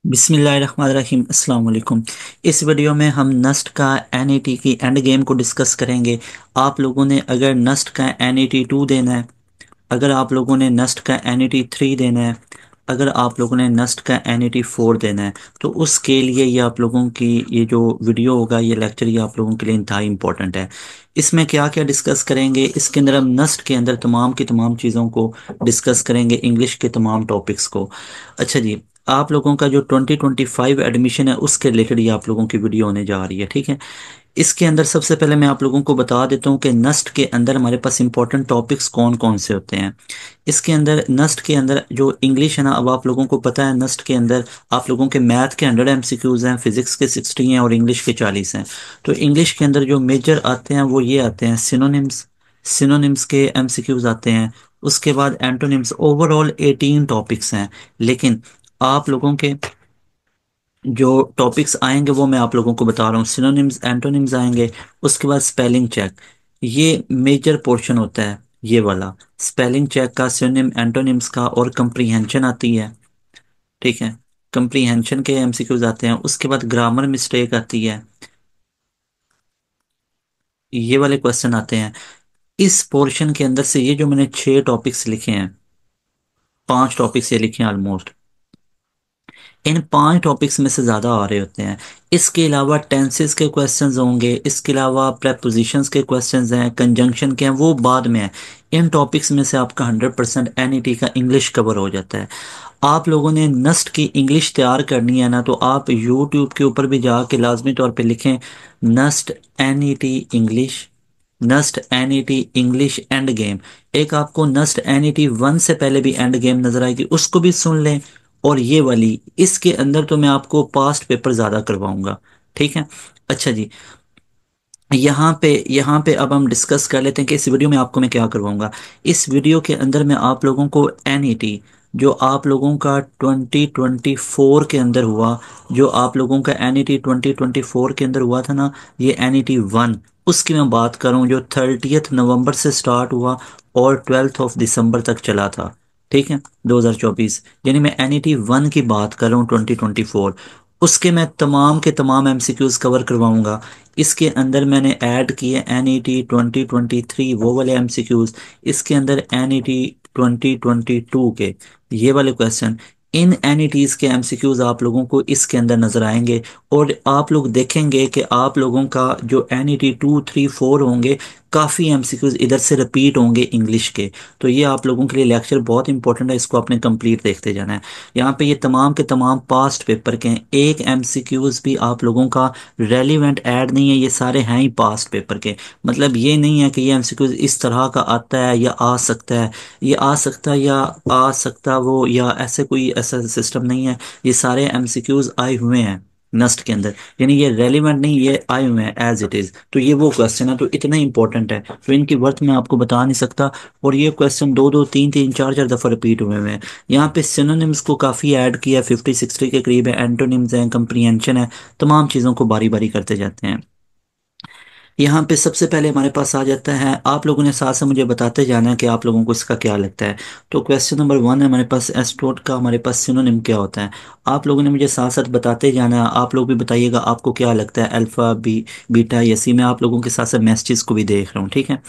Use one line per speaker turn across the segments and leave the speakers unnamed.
बिस्मिल्लाहिर्रहमानिर्रहीम अस्सलाम वालेकुम। इस वीडियो में हम नस्ट का एनईटी की एंड गेम को डिस्कस करेंगे। आप लोगों ने अगर नस्ट का एनईटी 2 देना है, अगर आप लोगों ने नस्ट का एनईटी 3 देना है, अगर आप लोगों ने नस्ट का एनईटी 4 देना है, तो उसके लिए ये आप लोगों की ये जो वीडियो होगा, ये लेक्चर, ये आप लोगों के लिए इंतहाई इंपॉर्टेंट है। इसमें क्या क्या डिस्कस करेंगे, इसके अंदर हम नस्ट के अंदर तमाम की तमाम चीज़ों को डिस्कस करेंगे, इंग्लिश के तमाम टॉपिक्स को। अच्छा जी, आप लोगों का जो 2025 एडमिशन है उसके रिलेटेड ये आप लोगों की वीडियो होने जा रही है, ठीक है। इसके अंदर सबसे पहले मैं आप लोगों को बता देता हूँ कि नस्ट के अंदर हमारे पास इंपॉर्टेंट टॉपिक्स कौन कौन से होते हैं। इसके अंदर नस्ट के अंदर जो इंग्लिश है ना, अब आप लोगों को पता है नस्ट के अंदर आप लोगों के मैथ के 100 एमसीक्यूज हैं, फिजिक्स के 60 हैं और इंग्लिश के 40 हैं। तो इंग्लिश के अंदर जो मेजर आते हैं वो ये आते हैं सिनोनिम्स, सिनोनिम्स के एमसीक्यूज आते हैं। उसके बाद एंटोनिम्स, ओवरऑल 18 टॉपिक्स हैं। लेकिन आप लोगों के जो टॉपिक्स आएंगे वो मैं आप लोगों को बता रहा हूँ, सिनोनिम्स एंटोनिम्स आएंगे। उसके बाद स्पेलिंग चेक, ये मेजर पोर्शन होता है, ये वाला स्पेलिंग चेक का, सिनोनिम एंटोनिम्स का, और कंप्रीहेंशन आती है, ठीक है। कंप्रीहेंशन के एमसीक्यूज आते हैं। उसके बाद ग्रामर मिस्टेक आती है, ये वाले क्वेश्चन आते हैं। इस पोर्शन के अंदर से ये जो मैंने 6 टॉपिक्स लिखे हैं, 5 टॉपिक्स ये लिखे हैं ऑलमोस्ट, इन 5 टॉपिक्स में से ज़्यादा आ रहे होते हैं। इसके अलावा टेंसेस के क्वेश्चंस होंगे, इसके अलावा प्रेपोजिशंस के क्वेश्चंस हैं, कंजंक्शन के हैं, वो बाद में है। इन टॉपिक्स में से आपका 100% एनईटी का इंग्लिश कवर हो जाता है। आप लोगों ने नस्ट की इंग्लिश तैयार करनी है ना, तो आप यूट्यूब के ऊपर भी जाके लाजमी तौर पे लिखें NUST NET English, NUST NET English end game. एक आपको नस्ट एनईटी 1 से पहले भी एंड गेम नजर आएगी, उसको भी सुन लें। और ये वाली, इसके अंदर तो मैं आपको पास्ट पेपर ज़्यादा करवाऊंगा, ठीक है। अच्छा जी, यहाँ पे अब हम डिस्कस कर लेते हैं कि इस वीडियो में आपको मैं क्या करवाऊंगा। इस वीडियो के अंदर मैं आप लोगों को एनईटी जो आप लोगों का 2024 के अंदर हुआ, जो आप लोगों का एनईटी 2024 के अंदर हुआ था ना, ये एनईटी 1, उसकी मैं बात कर रहा हूँ, जो 30 नवंबर से स्टार्ट हुआ और 12 दिसंबर तक चला था, ठीक है, 2024। यानी मैं एनईटी 1 की बात कर रहा हूँ, 2024। उसके मैं तमाम के तमाम एमसीक्यूज कवर करवाऊंगा। इसके अंदर मैंने ऐड किए एनईटी 2023 वो वाले एमसीक्यूज, इसके अंदर एनईटी 2022 के ये वाले क्वेश्चन। इन एनईटीज के एमसीक्यूज आप लोगों को इसके अंदर नजर आएंगे। और आप लोग देखेंगे कि आप लोगों का जो एनईटी 2, 3, 4 होंगे, काफ़ी एमसीक्यूज इधर से रिपीट होंगे इंग्लिश के। तो ये आप लोगों के लिए लेक्चर बहुत इंपॉर्टेंट है, इसको आपने कंप्लीट देखते जाना है। यहाँ पे ये तमाम के तमाम पास्ट पेपर के हैं, एक एमसीक्यूज भी आप लोगों का रेलिवेंट ऐड नहीं है, ये सारे हैं ही पास्ट पेपर के। मतलब ये नहीं है कि ये एमसीक्यूज इस तरह का आता है या आ सकता है, ये आ सकता है या आ सकता वो, या ऐसे कोई ऐसा सिस्टम नहीं है। ये सारे एमसीक्यूज आए हुए हैं नस्ट के अंदर, यानी ये रेलिवेंट नहीं, ये आए हुए हैं एज इट इज। तो ये वो क्वेश्चन है, तो इतना इंपॉर्टेंट है, तो इनकी वर्थ मैं आपको बता नहीं सकता। और ये क्वेश्चन दो दो तीन तीन चार चार दफा रिपीट हुए हैं। यहाँ पे सिनोनिम्स को काफ़ी ऐड किया, 50-60 के करीब है, एंटोनिम्स हैं, कंप्रीहेंशन है, तमाम चीज़ों को बारी बारी करते जाते हैं। यहाँ पे सबसे पहले हमारे पास आ जाता है, आप लोगों ने साथ से मुझे बताते जाना है कि आप लोगों को इसका क्या लगता है। तो क्वेश्चन नंबर 1 है हमारे पास, एस्ट्रोट का हमारे पास सिनोनिम क्या होता है। आप लोगों ने मुझे साथ साथ बताते जाना है, आप लोग भी बताइएगा आपको क्या लगता है, अल्फ़ा, बीटा या सी। मैं आप लोगों के साथ साथ मैसेजेस को भी देख रहा हूँ, ठीक है।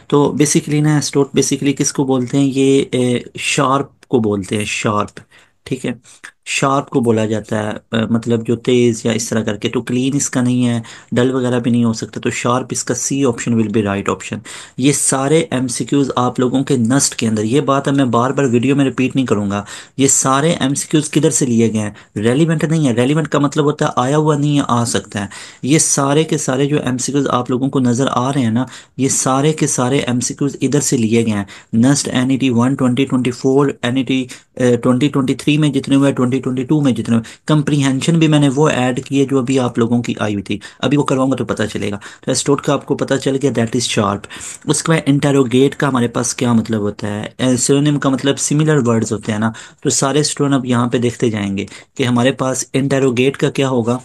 तो बेसिकली ना, एस्ट्रोट बेसिकली किसको बोलते हैं, ये शार्प को बोलते हैं, शार्प, ठीक है। शार्प को बोला जाता है, मतलब जो तेज या इस तरह करके। तो क्लीन इसका नहीं है, डल वगैरह भी नहीं हो सकता, तो शार्प इसका C option will be right option. ये सारे एमसीक्यूज आप लोगों के नस्ट के अंदर, ये बात है मैं बार बार वीडियो में रिपीट नहीं करूंगा, ये सारे एमसीक्यूज किधर से लिए गए हैं, रेलिवेंट नहीं है। रेलिवेंट का मतलब होता है आया हुआ नहीं है, आ सकता है। ये सारे के सारे जो एमसीक्यूज आप लोगों को नजर आ रहे हैं ना, ये सारे के सारे एमसीक्यूज इधर से लिए गए हैं। नस्ट एनईटी 1 2024, एनईटी 2023 में जितने हुए, 2022 में जितने हुए, कंप्रीहेंशन भी मैंने वो ऐड किए जो अभी आप लोगों की आई हुई थी, अभी वो करवाऊंगा तो पता चलेगा। तो एस्टोट का आपको पता चल गया, दैट इज शार्प। उसके बाद इंटेरोगेट का हमारे पास क्या मतलब होता है, सिनोनिम का मतलब सिमिलर वर्ड्स होते हैं ना। तो सारे स्टूडेंट अब यहाँ पे देखते जाएंगे कि हमारे पास इंटेरोगेट का क्या होगा,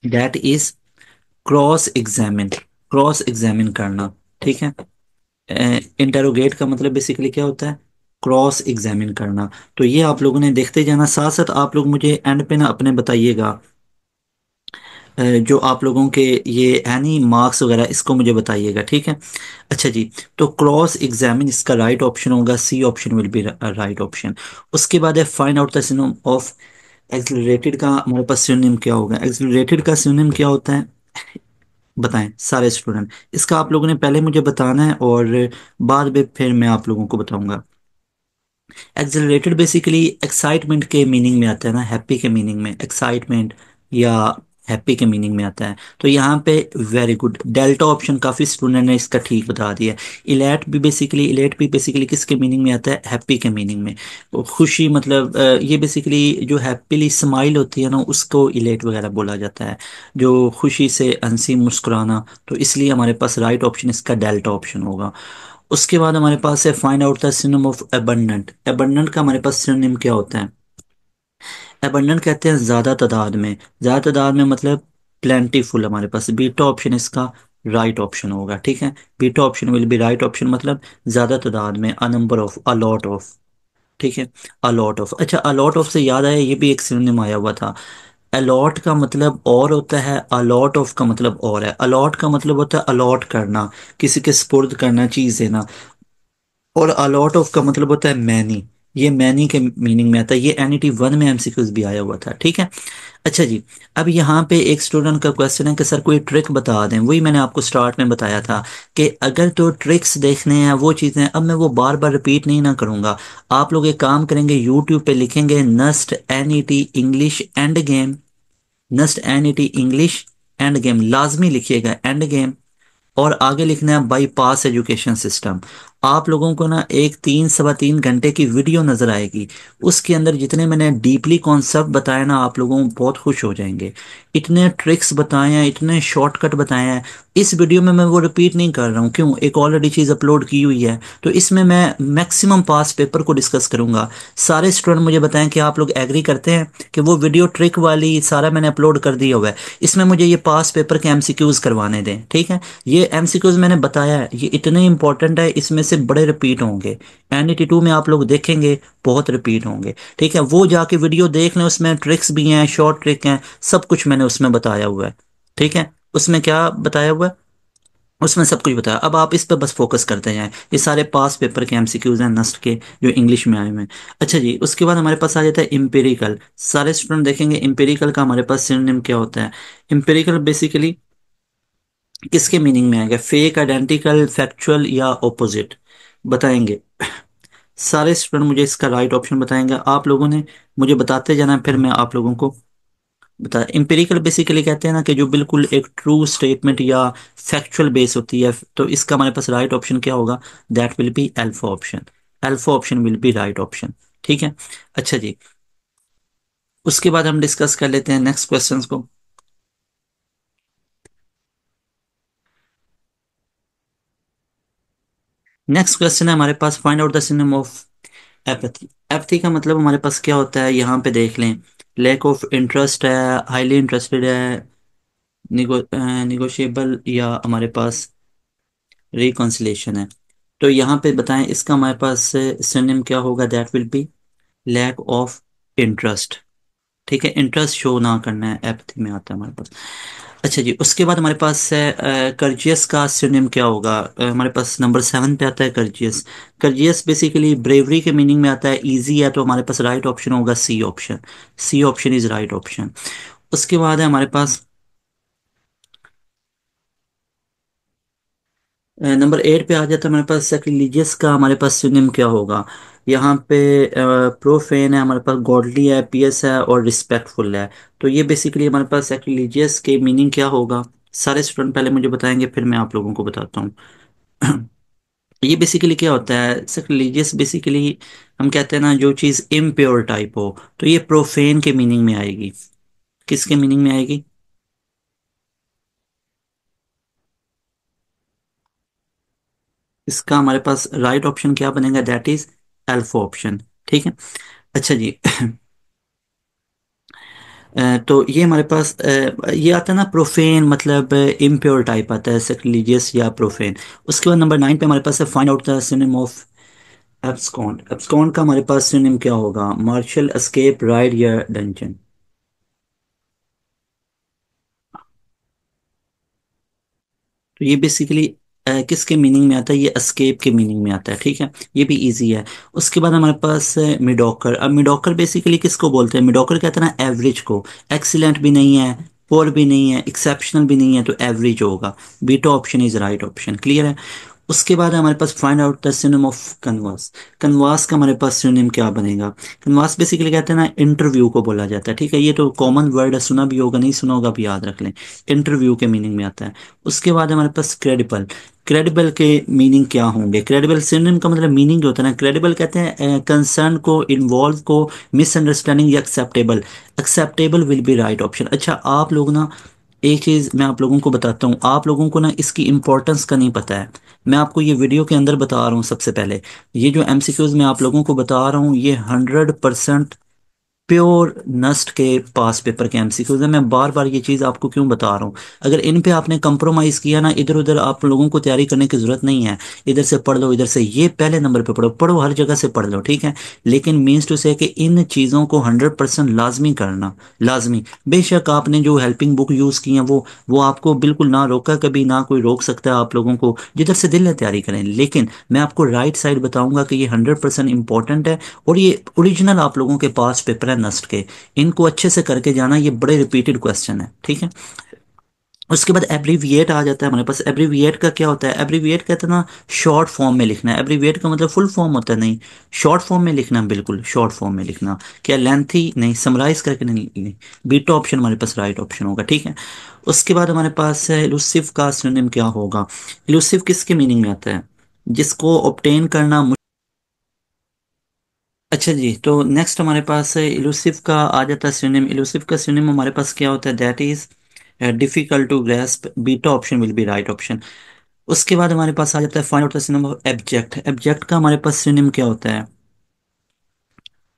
that is cross examine, cross examine करना, ठीक है। इंटेरोगेट का मतलब बेसिकली क्या होता है, क्रॉस एग्जामिन करना। तो ये आप लोगों ने देखते जाना, साथ साथ आप लोग मुझे एंड पे ना अपने बताइएगा जो आप लोगों के ये है नहीं मार्क्स वगैरह, इसको मुझे बताइएगा, ठीक है। अच्छा जी, तो क्रॉस एग्जामिन इसका राइट ऑप्शन होगा, C option will be right option. उसके बाद है find out the synonym of accelerated का हमारे पास सिनोनिम क्या होगा? एक्सिलरेटेड का सिनोनिम क्या होता है, बताएं सारे स्टूडेंट। इसका आप लोगों ने पहले मुझे बताना है और बाद में फिर मैं आप लोगों को बताऊंगा। एक्सिलरेटेड बेसिकली एक्साइटमेंट के मीनिंग में आता है ना, हैप्पी के मीनिंग में, एक्साइटमेंट या हैप्पी के मीनिंग में आता है। तो यहाँ पे वेरी गुड, डेल्टा ऑप्शन काफ़ी स्टूडेंट ने इसका ठीक बता दिया। इलेट भी बेसिकली किसके मीनिंग में आता है? हैप्पी के मीनिंग में। वो खुशी मतलब ये बेसिकली जो हैप्पीली स्माइल होती है ना, उसको इलेट वगैरह बोला जाता है, जो खुशी से हंसी मुस्कुराना। तो इसलिए हमारे पास राइट ऑप्शन इसका डेल्टा ऑप्शन होगा। उसके बाद हमारे पास है find out the synonym of abundant. Abundant का हमारे पास सिनोनिम क्या होता है? एबंडेंट कहते हैं ज्यादा तादाद में। ज्यादा तादाद में मतलब प्लेंटीफुल। हमारे पास बीटा ऑप्शन इसका राइट ऑप्शन होगा, ठीक है। Beta option will be right option, मतलब ज्यादा तादाद में, a number of, a lot of, ठीक है। A lot of. अच्छा, अलॉट ऑफ से याद आया, ये भी एक सिनोनिम आया हुआ था। अलॉट का मतलब और होता है, अलॉट ऑफ का मतलब और है। अलॉट का मतलब होता है अलॉट करना, किसी के स्पुर्द करना, चीज देना। और अलॉट ऑफ का मतलब होता है मैनी। ये मैनी के मीनिंग में आता है। ये एनईटी वन में एमसीक्यूज भी आया हुआ था, ठीक है। अच्छा जी, अब यहाँ पे एक स्टूडेंट का क्वेश्चन है कि सर कोई ट्रिक बता दें। वही मैंने आपको स्टार्ट में बताया था कि अगर तो ट्रिक्स देखने हैं, वो चीज़ें, अब मैं वो बार बार रिपीट नहीं ना करूँगा। आप लोग एक काम करेंगे, यूट्यूब पे लिखेंगे NUST NET English end game. NUST NET English end game लाजमी लिखिएगा, एंड गेम। और आगे लिखना है बाईपास एजुकेशन सिस्टम। आप लोगों को ना एक 3 सवा 3 घंटे की वीडियो नजर आएगी। उसके अंदर जितने मैंने डीपली कॉन्सेप्ट बताए ना, आप लोगों को बहुत खुश हो जाएंगे। इतने ट्रिक्स बताए हैं, इतने शॉर्टकट बताए हैं। इस वीडियो में मैं वो रिपीट नहीं कर रहा हूँ, क्यों? एक ऑलरेडी चीज़ अपलोड की हुई है। तो इसमें मैं मैक्सिमम पास पेपर को डिस्कस करूंगा। सारे स्टूडेंट मुझे बताएं कि आप लोग एग्री करते हैं कि वो वीडियो ट्रिक वाली सारा मैंने अपलोड कर दिया हुआ है। इसमें मुझे ये पास पेपर के एमसीक्यूज करवाने दें, ठीक है। ये एमसीक्यूज मैंने बताया है, ये इतने इंपॉर्टेंट है, इसमें से बड़े रिपीट होंगे। एनईटी 2 में आप लोग देखेंगे बहुत रिपीट होंगे, ठीक है। वो जाके वीडियो देख लें, उसमें ट्रिक्स भी हैं, शॉर्ट ट्रिक हैं, सब कुछ मैंने उसमें बताया हुआ है, ठीक है। उसमें क्या बताया हुआ है? उसमें सब कुछ बताया। अब आप इस पर बस फोकस करते जाएं। ये सारे पास पेपर के एमसीक्यूज हैं नस्ट के, जो इंग्लिश में आए हुए हैं। अच्छा जी, उसके बाद हमारे पास आ जाता है इम्पेरिकल। सारे स्टूडेंट देखेंगे इम्पेरिकल का हमारे पास सिनोनिम क्या होता है। इम्पेरिकल बेसिकली किसके मीनिंग में आएगा? फेक, आइडेंटिकल, फैक्चुअल या ऑपोजिट? बताएंगे सारे स्टूडेंट मुझे इसका राइट ऑप्शन बताएंगे। आप लोगों ने मुझे बताते जाना, फिर मैं आप लोगों को बता। इम्पेरिकल बेसिकली कहते हैं ना कि जो बिल्कुल एक ट्रू स्टेटमेंट या फैक्चुअल बेस होती है। तो इसका हमारे पास राइट ऑप्शन क्या होगा? That will be alpha option. Alpha option will be right option, ठीक है। अच्छा जी, उसके बाद हम डिस्कस कर लेते हैं नेक्स्ट क्वेश्चंस को। नेक्स्ट क्वेश्चन है हमारे पास, find out the synonym of apathy. Apathy का मतलब हमारे पास क्या होता है? यहाँ पे देख लें, लैक ऑफ इंटरेस्ट है, हाईली इंटरेस्टेड है, निगोशिएबल, या हमारे पास रिकॉन्सिलेशन है। तो यहाँ पे बताएं इसका हमारे पास सिनोनिम क्या होगा? That will be lack of interest, ठीक है। इंटरेस्ट शो ना करना है, एपैथी में आता है हमारे पास। अच्छा जी, उसके बाद हमारे पास है कर्जियस का सिनोनिम क्या होगा? हमारे पास नंबर 7 पे आता है कर्जियस। कर्जियस बेसिकली ब्रेवरी के मीनिंग में आता है, इजी है, तो हमारे पास राइट ऑप्शन होगा C option. C option is right option. उसके बाद है हमारे पास नंबर 8 पे आ जाता है हमारे पास सेक्रिलीजियस का हमारे पास सिनोनिम क्या होगा? यहाँ पे प्रोफेन है, हमारे पास गॉडली है, पियस है, और रिस्पेक्टफुल है। तो ये बेसिकली हमारे पास सेक्रिलीजियस के मीनिंग क्या होगा? सारे स्टूडेंट पहले मुझे बताएंगे, फिर मैं आप लोगों को बताता हूँ। ये बेसिकली क्या होता है? सेक्रिलीजियस बेसिकली हम कहते हैं ना, जो चीज़ इम्प्योर टाइप हो। तो ये प्रोफेन के मीनिंग में आएगी। किसके मीनिंग में आएगी? इसका हमारे पास राइट ऑप्शन क्या बनेगा? दैट इज अल्फा ऑप्शन, ठीक है। अच्छा जी, तो ये हमारे पास ये आता है ना प्रोफेन, मतलब इम्प्योर टाइप आता है, सेक्रिलीजियस या प्रोफेन। उसके बाद नंबर 9 पे हमारे पास है find out the synonym of abscond, abscond का हमारे पास सिनोनिम क्या होगा? मार्शल, एस्केप, राइड या डंजन? तो ये बेसिकली किसके मीनिंग में आता है? ये एस्केप के मीनिंग में आता है, ठीक है। ये भी इजी है। उसके बाद हमारे पास मिडोकर। अब मिडोकर बेसिकली किसको बोलते हैं? मिडोकर कहते हैं ना एवरेज को। एक्सीलेंट भी नहीं है, पोर भी नहीं है, एक्सेप्शनल भी नहीं है, तो एवरेज होगा। Beta option is right option, clear है। उसके बाद हमारे पास find out the synonym of canvass. Canvass का हमारे पास सिनोनिम क्या बनेगा? कन्वास बेसिकली कहते हैं ना इंटरव्यू को बोला जाता है, ठीक है। ये तो कॉमन वर्ड है, सुना भी होगा, नहीं सुना होगा भी याद रख लें। इंटरव्यू के मीनिंग में आता है। उसके बाद हमारे पास क्रेडिबल। क्रेडिबल के मीनिंग क्या होंगे? क्रेडिबल सिनोनिम का मतलब मीनिंग होता है ना, क्रेडिबल कहते हैं कंसर्न को, इन्वॉल्व को, मिसअंडरस्टैंडिंग या acceptable. Acceptable will be right option. अच्छा, आप लोग ना, एक चीज़ मैं आप लोगों को बताता हूँ, आप लोगों को ना इसकी इंपॉर्टेंस का नहीं पता है। मैं आपको ये वीडियो के अंदर बता रहा हूँ सबसे पहले। ये जो एमसीक्यूज मैं आप लोगों को बता रहा हूँ, ये 100% प्योर नस्ट के पास पेपर के एमसीक्यूज है। मैं बार बार ये चीज़ आपको क्यों बता रहा हूँ? अगर इन पे आपने कंप्रोमाइज़ किया ना, इधर उधर आप लोगों को तैयारी करने की ज़रूरत नहीं है। इधर से पढ़ लो, इधर से, ये पहले नंबर पे पढ़ो, पढ़ो हर जगह से पढ़ लो, ठीक है। लेकिन मीन्स टू से कि इन चीज़ों को 100% लाजमी करना, लाजमी। बेशक आपने जो हेल्पिंग बुक यूज़ की है, वो आपको बिल्कुल ना रोका कभी, ना कोई रोक सकता है आप लोगों को, जिधर से दिल है तैयारी करें। लेकिन मैं आपको राइट साइड बताऊंगा कि ये 100% इंपॉर्टेंट है। और ये ओरिजिनल आप लोगों के पास पेपर है नस्ट के। इनको अच्छे से करके जाना, ये बड़े रिपीटेड क्वेश्चन है, ठीक है। उसके बाद एब्रीविएट आ जाता है हमारे पास। एब्रीविएट का क्या होता है? एब्रीविएट कहते हैं ना शॉर्ट फॉर्म में लिखना है। एब्रीविएट का मतलब फुल फॉर्म होता है, नहीं, शॉर्ट फॉर्म में लिखना, बिल्कुल शॉर्ट फॉर्म में लिखना। क्या लेंथी नहीं, समराइज करके नहीं, नहीं। बीटा ऑप्शन हमारे पास राइट ऑप्शन होगा, ठीक है। उसके बाद हमारे पास है इलुसिव का सिनोनिम क्या होगा? इलुसिव किसके मीनिंग में आता है? जिसको ऑब्टेन करना। अच्छा जी, तो नेक्स्ट हमारे पास है इलूसिव का आ जाता है सिनोनिम। इलूसिव का सिनोनिम हमारे पास क्या होता है? That is difficult to grasp. Beta option will be right option. उसके बाद हमारे पास आ जाता है find out the synonym of abject. Abject का हमारे पास सिनोनिम क्या होता है?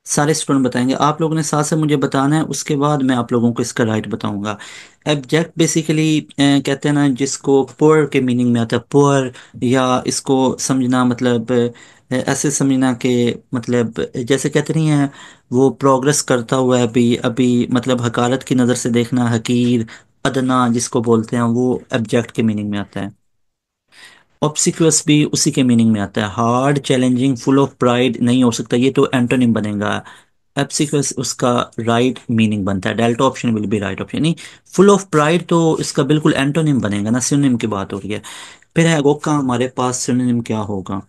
सारे स्टूडेंट बताएंगे, आप लोगों ने साथ से मुझे बताना है, उसके बाद मैं आप लोगों को इसका राइट बताऊंगा। एब्जेक्ट बेसिकली कहते हैं ना जिसको पुअर के मीनिंग में आता है, पुअर। या इसको समझना मतलब ऐसे समझना कि मतलब जैसे कहते नहीं है, वो प्रोग्रेस करता हुआ है अभी अभी, मतलब हकारत की नज़र से देखना, हकीर, अदना जिसको बोलते हैं, वो एब्जेक्ट के मीनिंग में आता है। ऑब्सिक्वस भी उसी के मीनिंग में आता है। Hard, challenging, full of pride नहीं हो सकता, ये तो एंटोनिम बनेगा। एब्सिक्वस उसका राइट मीनिंग बनता है। Delta option will be right option, नहीं। फुल ऑफ प्राइड तो इसका बिल्कुल एंटोनिम बनेगा ना, सिनोनिम की बात हो रही है। फिर है एगोक का हमारे पास सिनोनिम क्या होगा?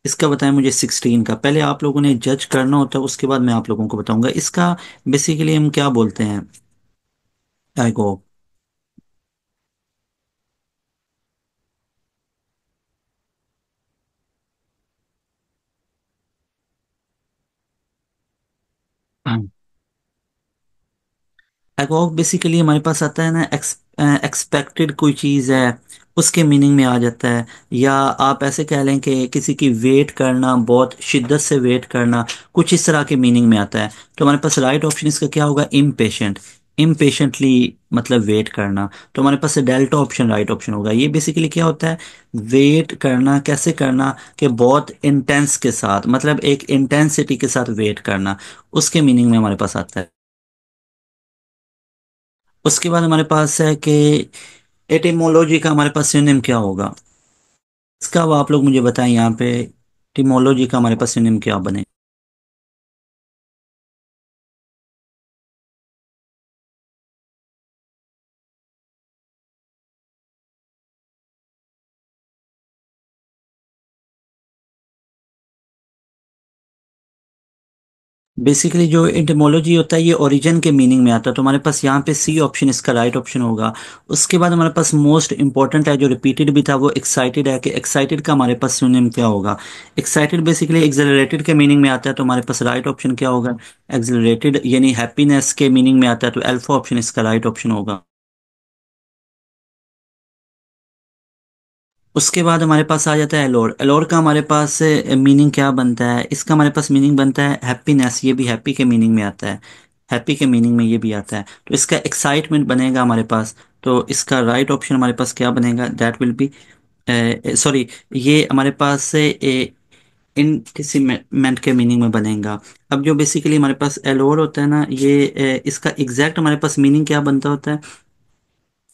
इसका बताएं मुझे 16 का। पहले आप लोगों ने जज करना होता है, उसके बाद मैं आप लोगों को बताऊंगा इसका। बेसिकली हम क्या बोलते हैं एगोक? एगोग बेसिकली हमारे पास आता है ना, एक्सपेक्टेड कोई चीज़ है, उसके मीनिंग में आ जाता है। या आप ऐसे कह लें कि किसी की वेट करना, बहुत शिद्दत से वेट करना, कुछ इस तरह के मीनिंग में आता है। तो हमारे पास राइट ऑप्शन इसका क्या होगा? इम्पेशेंट। इम्पेशेंटली मतलब वेट करना। तो हमारे पास डेल्टा ऑप्शन राइट ऑप्शन होगा। ये बेसिकली क्या होता है? वेट करना कैसे करना? कि बहुत इंटेंस के साथ, मतलब एक इंटेंसिटी के साथ वेट करना, उसके मीनिंग में हमारे पास आता है। उसके बाद हमारे पास है कि एटिमोलॉजी का हमारे पास सिनोनिम क्या होगा? इसका वो आप लोग मुझे बताएं यहाँ पे। एटिमोलॉजी का हमारे पास सिनोनिम क्या बने? बेसिकली जो एटिमोलॉजी होता है, ये ओरिजिन के मीनिंग में आता है, तो हमारे पास यहाँ पे सी ऑप्शन इसका राइट ऑप्शन होगा। उसके बाद हमारे पास मोस्ट इंपॉर्टेंट है, जो रिपीटेड भी था, वो एक्साइटेड है। कि एक्साइटेड का हमारे पास सिनोनिम क्या होगा? एक्साइटेड बेसिकली एक्सेलरेटेड के मीनिंग में आता है, तो हमारे पास राइट ऑप्शन क्या होगा? एक्सेलरेटेड यानी हैप्पीनेस के मीनिंग में आता है, तो अल्फा ऑप्शन इसका राइट ऑप्शन होगा। उसके बाद हमारे पास आ जाता है एलोर। एलोर का हमारे पास मीनिंग क्या बनता है? इसका हमारे पास मीनिंग बनता है हैप्पीनेस। ये भी हैप्पी के मीनिंग में आता है। हैप्पी के मीनिंग में ये भी आता है, तो इसका एक्साइटमेंट बनेगा हमारे पास। तो इसका राइट ऑप्शन हमारे पास क्या बनेगा? दैट विल बी, सॉरी, ये हमारे पास इंटिसिमेंट के मीनिंग में बनेगा। अब जो बेसिकली हमारे पास एलोर होता है ना, ये इसका एग्जैक्ट हमारे पास मीनिंग क्या बनता होता है।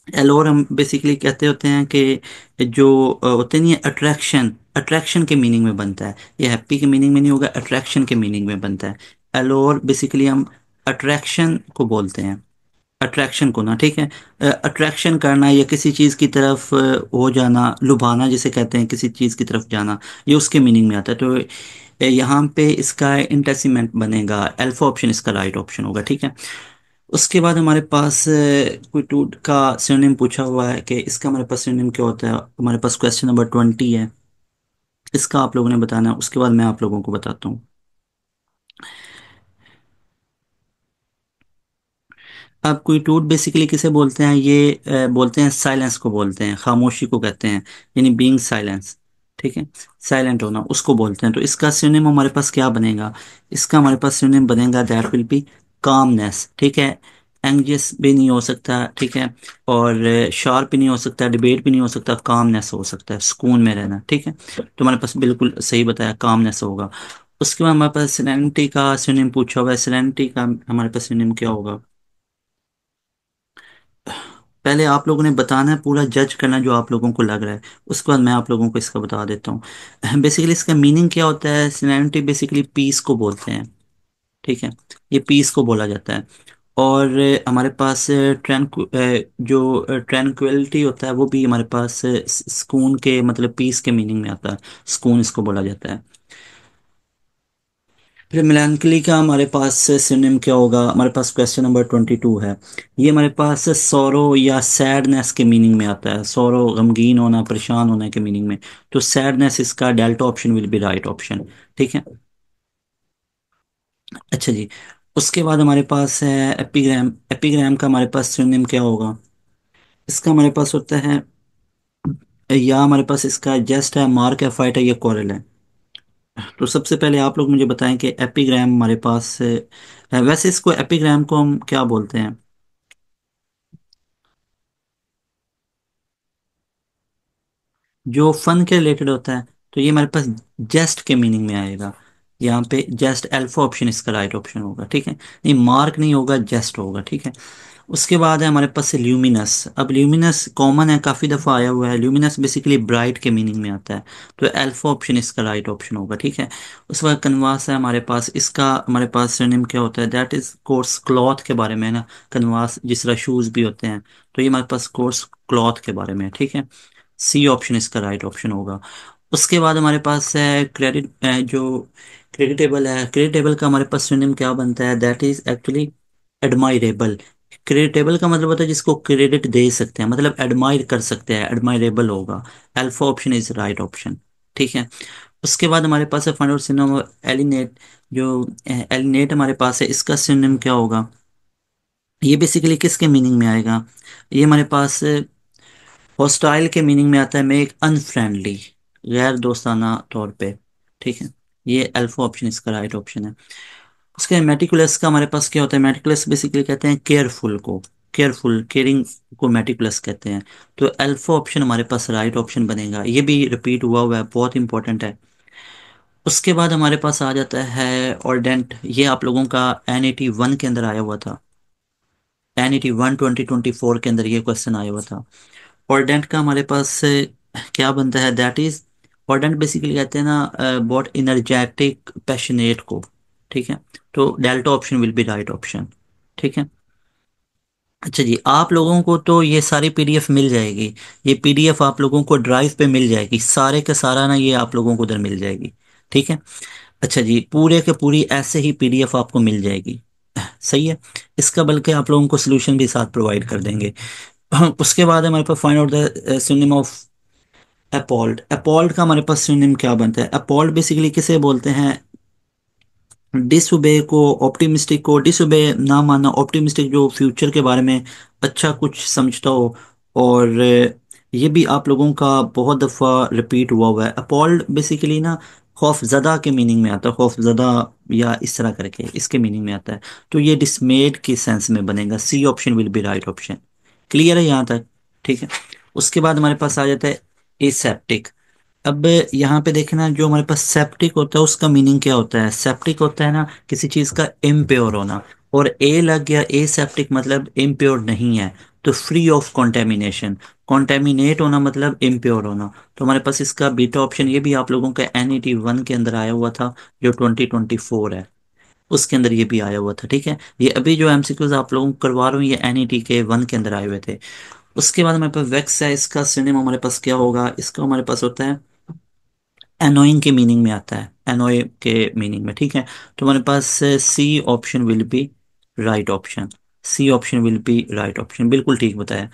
एलोर हम बेसिकली कहते होते हैं कि जो होते नहीं है अट्रैक्शन, अट्रैक्शन के मीनिंग में बनता है। ये हैप्पी के मीनिंग में नहीं होगा, अट्रैक्शन के मीनिंग में बनता है। एलोर बेसिकली हम अट्रैक्शन को बोलते हैं, अट्रैक्शन को ना, ठीक है। अट्रैक्शन करना या किसी चीज़ की तरफ हो जाना, लुभाना जिसे कहते हैं, किसी चीज़ की तरफ जाना, ये उसके मीनिंग में आता है। तो यहाँ पे इसका इंटेसिमेंट बनेगा, अल्फा ऑप्शन इसका राइट ऑप्शन होगा, ठीक है। उसके बाद हमारे पास कोई टूट का सिनोनिम पूछा हुआ है कि इसका हमारे पास सिनोनिम क्या होता है। हमारे पास क्वेश्चन नंबर 20 है, इसका आप लोगों ने बताना है, उसके बाद मैं आप लोगों को बताता हूँ। अब कोई टूट बेसिकली किसे बोलते हैं, ये बोलते हैं साइलेंस को बोलते हैं, खामोशी को कहते हैं, यानी बीइंग साइलेंस, ठीक है। साइलेंट होना उसको बोलते हैं। तो इसका सिनोनिम हमारे पास क्या बनेगा, इसका हमारे पास सिनोनिम बनेगा दैट विल बी कामनेस, ठीक है। एंग्जियस भी नहीं हो सकता, ठीक है, और शार्प भी नहीं हो सकता, डिबेट भी नहीं हो सकता, कामनेस हो सकता है, सुकून में रहना, ठीक है। तो हमारे पास बिल्कुल सही बताया, कामनेस होगा। उसके बाद हमारे पास सेरेनिटी का सिनोनिम पूछा हुआ है। सेरेनिटी का हमारे पास सिनोनिम क्या होगा, पहले आप लोगों ने बताना है, पूरा जज करना जो आप लोगों को लग रहा है, उसके बाद मैं आप लोगों को इसका बता देता हूँ। बेसिकली इसका मीनिंग क्या होता है, सिनेरिटी बेसिकली पीस को बोलते हैं, ठीक है। ये पीस को बोला जाता है। और हमारे पास जो ट्रैंक्विलिटी होता है वो भी हमारे पास सुकून के मतलब पीस के मीनिंग में आता है, सुकून इसको बोला जाता है। फिर मेलांकली का हमारे पास सिनोनिम क्या होगा, हमारे पास क्वेश्चन नंबर 22 है। ये हमारे पास सौरो या सैडनेस के मीनिंग में आता है, सौरो गमगीन होना, परेशान होने के मीनिंग में। तो सैडनेस इसका delta option will be right option, ठीक है। अच्छा जी, उसके बाद हमारे पास है एपिग्राम। एपिग्राम का हमारे पास सिनोनिम क्या होगा, इसका हमारे पास होता है, या हमारे पास इसका जेस्ट है, मार्क है, फाइट है, या कोरल है। तो सबसे पहले आप लोग मुझे बताएं कि एपिग्राम हमारे पास वैसे इसको एपिग्राम को हम क्या बोलते हैं। जो फन के रिलेटेड होता है, तो ये हमारे पास जेस्ट के मीनिंग में आएगा। यहाँ पे जेस्ट अल्फा ऑप्शन इसका राइट ऑप्शन होगा, ठीक है। नहीं, मार्क नहीं होगा, जेस्ट होगा, ठीक है। उसके बाद है हमारे पास ल्यूमिनस। अब ल्यूमिनस कॉमन है, काफ़ी दफ़ा आया हुआ है। ल्यूमिनस बेसिकली ब्राइट के मीनिंग में आता है, तो अल्फा ऑप्शन इसका राइट ऑप्शन होगा, ठीक है। उसके बाद कनवास है हमारे पास, इसका हमारे पास सिनोनिम क्या होता है, दैट इज कोर्स क्लॉथ के बारे में है ना। कनवास जिस तरह शूज़ भी होते हैं, तो ये हमारे पास कोर्स क्लॉथ के बारे में है, ठीक है। सी ऑप्शन इसका राइट ऑप्शन होगा। उसके बाद हमारे पास है क्रेडिट, जो क्रेडिटेबल है, क्रेडिटेबल का हमारे पास सिनोनिम क्या बनता है, that is actually admirable. Creditable का मतलब होता है जिसको क्रेडिट दे सकते हैं, मतलब एडमायर कर सकते हैं, एडमायरेबल होगा। Alpha option is right option, ठीक है। उसके बाद हमारे पास है फाइनल सिनोनिम एलिनेट। जो एलिनेट हमारे पास है, इसका सिनोनिम क्या होगा, ये बेसिकली किसके मीनिंग में आएगा, ये हमारे पास हॉस्टाइल के मीनिंग में आता है, मेक अनफ्रेंडली, गैर दोस्ताना तौर पे, ठीक है। ये अल्फा ऑप्शन इसका राइट ऑप्शन है। उसके मेटिकुलस का हमारे पास क्या होता है, मेटिकुलस बेसिकली कहते हैं केयरफुल को, केयरफुल केयरिंग को मेटिकुलस कहते हैं। तो अल्फा ऑप्शन हमारे पास राइट ऑप्शन बनेगा, ये भी रिपीट हुआ हुआ है, बहुत इंपॉर्टेंट है। उसके बाद हमारे पास आ जाता है ऑर्डेंट। ये आप लोगों का N81 के अंदर आया हुआ था, N81 2024 के अंदर ये क्वेश्चन आया हुआ था। ऑर्डेंट का हमारे पास क्या बनता है, दैट इज ऑर्डेंट बेसिकली कहते हैं ना बहुत इनर्जेटिक पैशनेट को, ठीक है। तो delta option will be right option, ठीक है। अच्छा जी, आप लोगों को तो ये सारी पीडीएफ मिल जाएगी। ये पीडीएफ आप लोगों को ड्राइव पे मिल जाएगी, सारे का सारा ना, ये आप लोगों को उधर मिल जाएगी, ठीक है। अच्छा जी, पूरे के पूरी ऐसे ही पीडीएफ आपको मिल जाएगी, सही है। इसका बल्कि आप लोगों को सोल्यूशन भी साथ प्रोवाइड कर देंगे। उसके बाद हमारे पास find out the synonym of appalled. Appalled का हमारे पास सिनोनिम क्या बनता है, अपॉल्ड बेसिकली किसे बोलते हैं, डिसओबे को, ऑप्टिमिस्टिक को, डिसओबे ना मानना, ऑप्टिमिस्टिक जो फ्यूचर के बारे में अच्छा कुछ समझता हो। और ये भी आप लोगों का बहुत दफ़ा रिपीट हुआ हुआ है। अपॉल्ड बेसिकली ना खौफजदा के मीनिंग में आता है, खौफजदा या इस तरह करके इसके मीनिंग में आता है। तो ये डिसमेड के सेंस में बनेगा, C option will be right option. Clear है यहाँ तक, ठीक है। उसके बाद हमारे पास आ जाता है एसेप्टिक। अब यहाँ पे देखना, जो हमारे पास सेप्टिक होता है उसका मीनिंग क्या होता है। सेप्टिक होता है ना किसी चीज का इम्प्योर होना, और ए लग गया, ए सेप्टिक मतलब इम्प्योर नहीं है, तो फ्री ऑफ कॉन्टेमिनेशन। कॉन्टेमिनेट होना मतलब इम्प्योर होना। तो हमारे पास इसका बीटा ऑप्शन, ये भी आप लोगों का NET 1 के अंदर आया हुआ था, जो 2024 है उसके अंदर ये भी आया हुआ था। ठीक है, ये अभी जो MCQs आप लोगों को करवा रहा हूँ ये NET के 1 के अंदर आए हुए थे। उसके बाद हमारे पास वेक्स है, इसका सिनोनिम हमारे पास क्या होगा, इसका हमारे पास होता है एनोइंग के मीनिंग में आता है, एनोय के मीनिंग में। ठीक है, तो हमारे पास C option will be right option. C option will be right option, बिल्कुल ठीक बताया।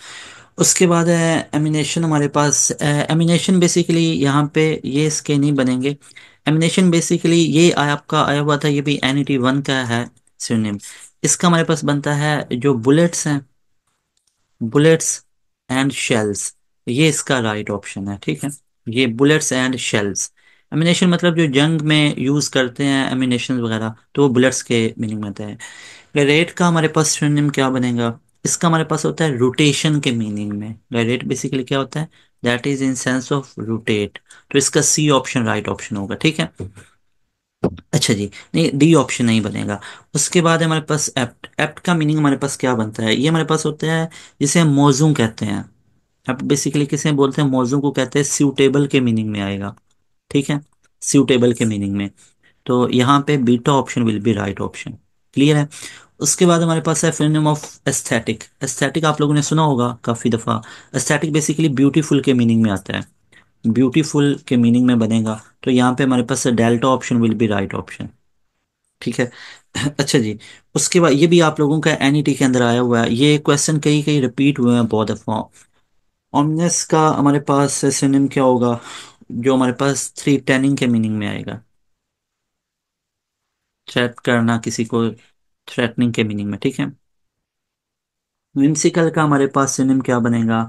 उसके बाद है एमिनेशन, हमारे पास एमिनेशन बेसिकली यहाँ पे ये इसके नहीं बनेंगे। एमिनेशन बेसिकली ये आपका आया हुआ था, ये भी NET 1 का है सिनोनिम। इसका हमारे पास बनता है जो बुलेट्स हैं, बुलेट्स एंड शेल्स, ये इसका राइट ऑप्शन है। ठीक है, ये बुलेट्स एंड शेल्स, एमिनेशन मतलब जो जंग में यूज करते हैं एमिनेशन वगैरह, तो वो बुलेट्स के मीनिंग में आता है। रेट का हमारे पास सिनोनिम क्या बनेगा, इसका हमारे पास होता है रोटेशन के मीनिंग में। रेट बेसिकली क्या होता है, that is in sense of rotate, तो इसका सी ऑप्शन राइट ऑप्शन होगा। ठीक है, अच्छा जी, नहीं डी ऑप्शन नहीं बनेगा। उसके बाद है हमारे पास एप्ट। एप्ट का मीनिंग हमारे पास क्या बनता है, ये हमारे पास होता है जिसे हम मौजू कहते हैं। अब बेसिकली किसे बोलते हैं, मौजू को कहते हैं, सूटेबल के मीनिंग में आएगा। ठीक है, सूटेबल के मीनिंग में, तो यहाँ पे beta option will be right option. Clear है। उसके बाद हमारे पास है फिनोनिम ऑफ एस्थेटिक। एस्थेटिक आप लोगों ने सुना होगा काफी दफा। एस्थेटिक बेसिकली ब्यूटीफुल के मीनिंग में आता है, ब्यूटीफुल के मीनिंग में बनेगा, तो यहाँ पे हमारे पास delta option will be right option. ठीक है। अच्छा जी, उसके बाद ये भी आप लोगों का NET के अंदर आया हुआ है, ये क्वेश्चन कई कई रिपीट हुए हैं बहुत दफा। ऑमनेस का हमारे पास सिनोनिम क्या होगा, जो हमारे पास थ्री टेनिंग के मीनिंग में आएगा। थ्रेट करना किसी को, थ्रेटनिंग के मीनिंग में। ठीक है। विम्सिकल का हमारे पास सिनोनिम क्या बनेगा।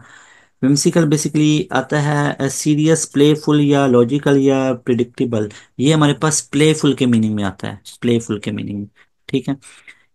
विम्सिकल बेसिकली आता है सीरियस, प्लेफुल या लॉजिकल या प्रिडिक्टेबल। ये हमारे पास प्लेफुल के मीनिंग में आता है, प्लेफुल के मीनिंग में। ठीक है,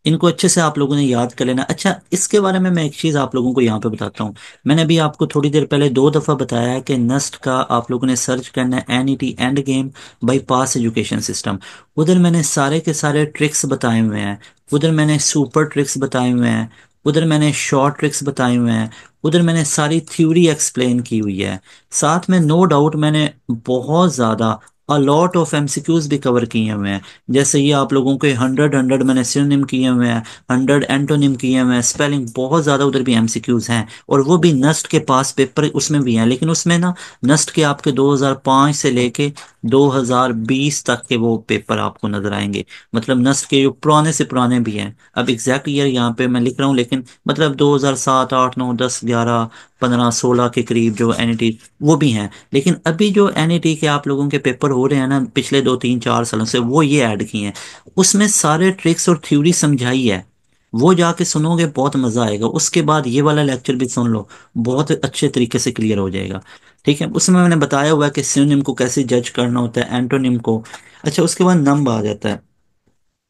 इनको अच्छे से आप लोगों ने याद कर लेना। अच्छा, इसके बारे में मैं एक चीज़ आप लोगों को यहाँ पे बताता हूँ। मैंने अभी आपको थोड़ी देर पहले 2 दफ़ा बताया है कि नस्ट का आप लोगों ने सर्च करना है NET end game by pass education system. उधर मैंने सारे के सारे ट्रिक्स बताए हुए हैं, उधर मैंने सुपर ट्रिक्स बताए हुए हैं, उधर मैंने शॉर्ट ट्रिक्स बताए हुए हैं, उधर मैंने सारी थ्योरी एक्सप्लेन की हुई है। साथ में नो डाउट मैंने बहुत ज़्यादा लॉट ऑफ MCQs भी कवर किए हुए हैं। जैसे ये आप लोगों के 100 मैंने सिनोनिम किए हुए हैं, 100 एंटोनिम किए हुए हैं, स्पेलिंग बहुत ज़्यादा उधर भी MCQs हैं। और वो भी नस्ट के पास पेपर उसमें भी हैं, लेकिन उसमें ना नस्ट के आपके 2005 से लेके 2020 तक के वो पेपर आपको नजर आएंगे। मतलब नस्ट के जो पुराने से पुराने भी हैं, अब एग्जैक्ट ईयर यहाँ पे मैं लिख रहा हूँ, लेकिन मतलब 2007, 8, 9, 10, 11, 15, 16 के करीब जो NET वो भी हैं। लेकिन अभी जो NET के आप लोगों के पेपर हो रहे हैं ना पिछले 2, 3, 4 सालों से, वो ये ऐड किए हैं। उसमें सारे ट्रिक्स और थ्योरी समझाई है, वो जाके सुनोगे बहुत मजा आएगा। उसके बाद ये वाला लेक्चर भी सुन लो, बहुत अच्छे तरीके से क्लियर हो जाएगा। ठीक है, उसमें मैंने बताया हुआ है कि सिनोनिम को कैसे जज करना होता है, एंटोनिम को। अच्छा, उसके बाद नंब आ जाता है।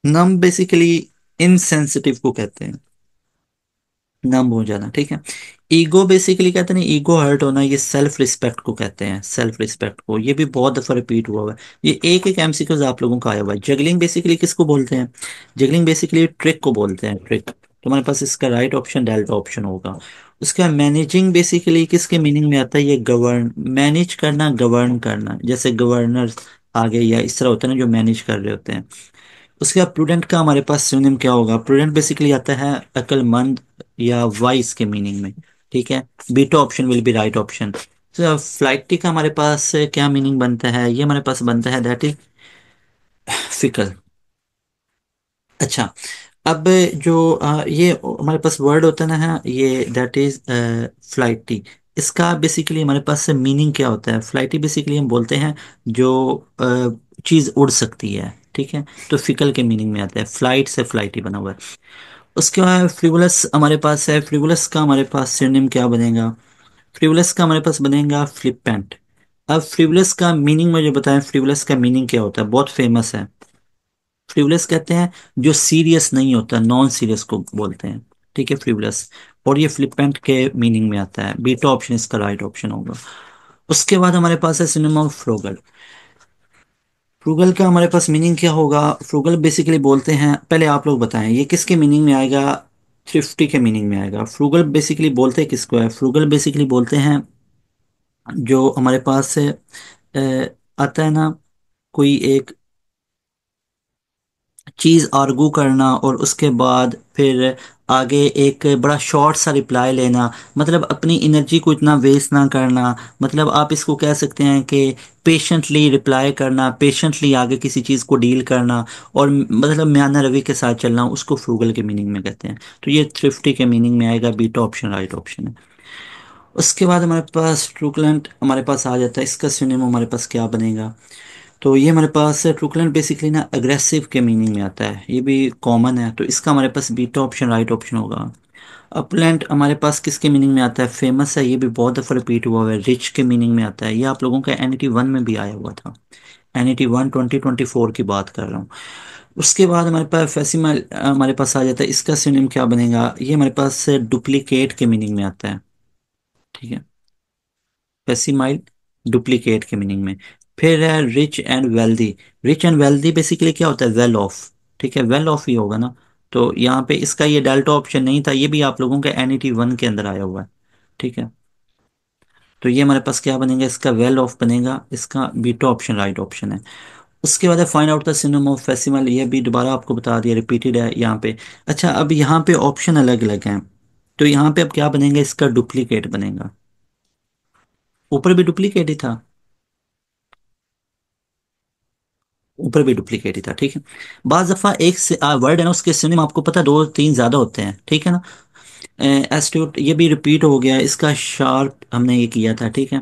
नंब बेसिकली इनसेंसिटिव को कहते हैं, नम हो जाना। ठीक है। ईगो बेसिकली कहते हैं, ईगो हर्ट होना, ये सेल्फ रिस्पेक्ट को कहते हैं, सेल्फ रिस्पेक्ट को। ये भी बहुत दफा रिपीट हुआ हुआ है, ये एक एक MCQs आप लोगों का आया हुआ है। जगलिंग बेसिकली किसको बोलते हैं, जगलिंग बेसिकली ट्रिक को बोलते हैं, ट्रिक। तो हमारे पास इसका राइट ऑप्शन डेल्टा ऑप्शन होगा। उसका मैनेजिंग बेसिकली किसके मीनिंग में आता है, ये गवर्न, मैनेज करना, गवर्न करना, जैसे गवर्नर आगे या इस तरह होता है ना जो मैनेज कर रहे होते हैं। उसके बाद प्रूडेंट का हमारे पास सिनोनिम क्या होगा। प्रूडेंट बेसिकली आता है अक्लमंद या वाइस के मीनिंग में। ठीक है, beta option will be right option. तो फ्लाइटी का हमारे पास क्या मीनिंग बनता है, ये हमारे पास बनता है दैट इज फिकल। अच्छा, अब जो ये हमारे पास वर्ड होता है ना, ये दैट इज फ्लाइटी। इसका बेसिकली हमारे पास से मीनिंग क्या होता है। फ्लाइटी बेसिकली हम बोलते हैं जो चीज़ उड़ सकती है। ठीक है, तो फिकल के मीनिंग में आता है, फ्लाइट से फ्लाइटी बना हुआ है। उसके बाद फ्रिवोलस हमारे पास है। फ्रिवोलस का हमारे पास सिनोनिम क्या बनेगा, फ्रिवोलस का हमारे पास बनेगा फ्लिपेंट। अब फ्रिवोलस का मीनिंग मुझे बताएं, फ्रिवोलस का मीनिंग क्या होता है, बहुत फेमस है। फ्रिवलेस कहते हैं जो सीरियस नहीं होता, नॉन सीरियस को बोलते हैं। ठीक है, फ्रिवलेस। और ये फ्लिपेंट के मीनिंग में आता है, बीटा ऑप्शन इसका राइट ऑप्शन होगा। उसके बाद हमारे पास है सिनोनिम ऑफ फ्रूगल। फ्रूगल का हमारे पास मीनिंग क्या होगा? फ्रूगल बेसिकली बोलते हैं, पहले आप लोग बताएं ये किसके मीनिंग में आएगा? थ्रिफ्टी के मीनिंग में आएगा। फ्रूगल बेसिकली बोलते हैं किसको है? फ्रूगल बेसिकली बोलते हैं जो हमारे पास से आता है ना, कोई एक चीज़ आर्गू करना और उसके बाद फिर आगे एक बड़ा शॉर्ट सा रिप्लाई लेना, मतलब अपनी एनर्जी को इतना वेस्ट ना करना। मतलब आप इसको कह सकते हैं कि पेशेंटली रिप्लाई करना, पेशेंटली आगे किसी चीज़ को डील करना, और मतलब म्याना रवि के साथ चलना, उसको फ्रूगल के मीनिंग में कहते हैं। तो ये थ्रिफ्टी के मीनिंग में आएगा, बीटा ऑप्शन राइट ऑप्शन है। उसके बाद हमारे पास ट्रूकलेंट हमारे पास आ जाता है, इसका सिनोनिम हमारे पास क्या बनेगा? तो ये हमारे पास ट्रूकलेंट बेसिकली ना अग्रेसिव के मीनिंग में आता है, ये भी कॉमन है, तो इसका हमारे पास बीटा ऑप्शन राइट ऑप्शन होगा। अपलैंड हमारे पास किसके मीनिंग में आता है? फेमस है, ये भी बहुत दफ़ा रिपीट हुआ हुआ है, रिच के मीनिंग में आता है। ये आप लोगों का एन वन में भी आया हुआ था, एन वन 2024 की बात कर रहा हूँ। उसके बाद हमारे पास फेसिमल हमारे पास आ जाता है, इसका सिनोनिम क्या बनेगा? ये हमारे पास डुप्लीकेट के मीनिंग में आता है, ठीक है, पेसिमाइल डुप्लीकेट के मीनिंग में। फिर है rich and wealthy. Rich and wealthy basically क्या होता है? वेल ऑफ, ठीक है, वेल ऑफ ही होगा ना। तो यहाँ पे इसका ये डेल्टा ऑप्शन नहीं था, ये भी आप लोगों का एन वन के अंदर आया हुआ है, ठीक है। तो ये हमारे पास क्या बनेगा? इसका वेल ऑफ बनेगा, इसका बीटा ऑप्शन राइट ऑप्शन है। उसके बाद है find out the synonym of facsimile, ये भी दोबारा आपको बता दिया, रिपीटेड है यहाँ पे। अच्छा, अब यहाँ पे ऑप्शन अलग अलग हैं, तो यहाँ पे अब क्या बनेगा? इसका डुप्लीकेट बनेगा। ऊपर भी डुप्लीकेट ही था, ऊपर भी डुप्लीकेट ही था, ठीक है। बाज दफा एक से वर्ड है ना, उसके सिनोनिम आपको पता है, दो तीन ज्यादा होते हैं, ठीक है ना। एस्ट्यूट ये भी रिपीट हो गया, इसका शार्प हमने ये किया था, ठीक है।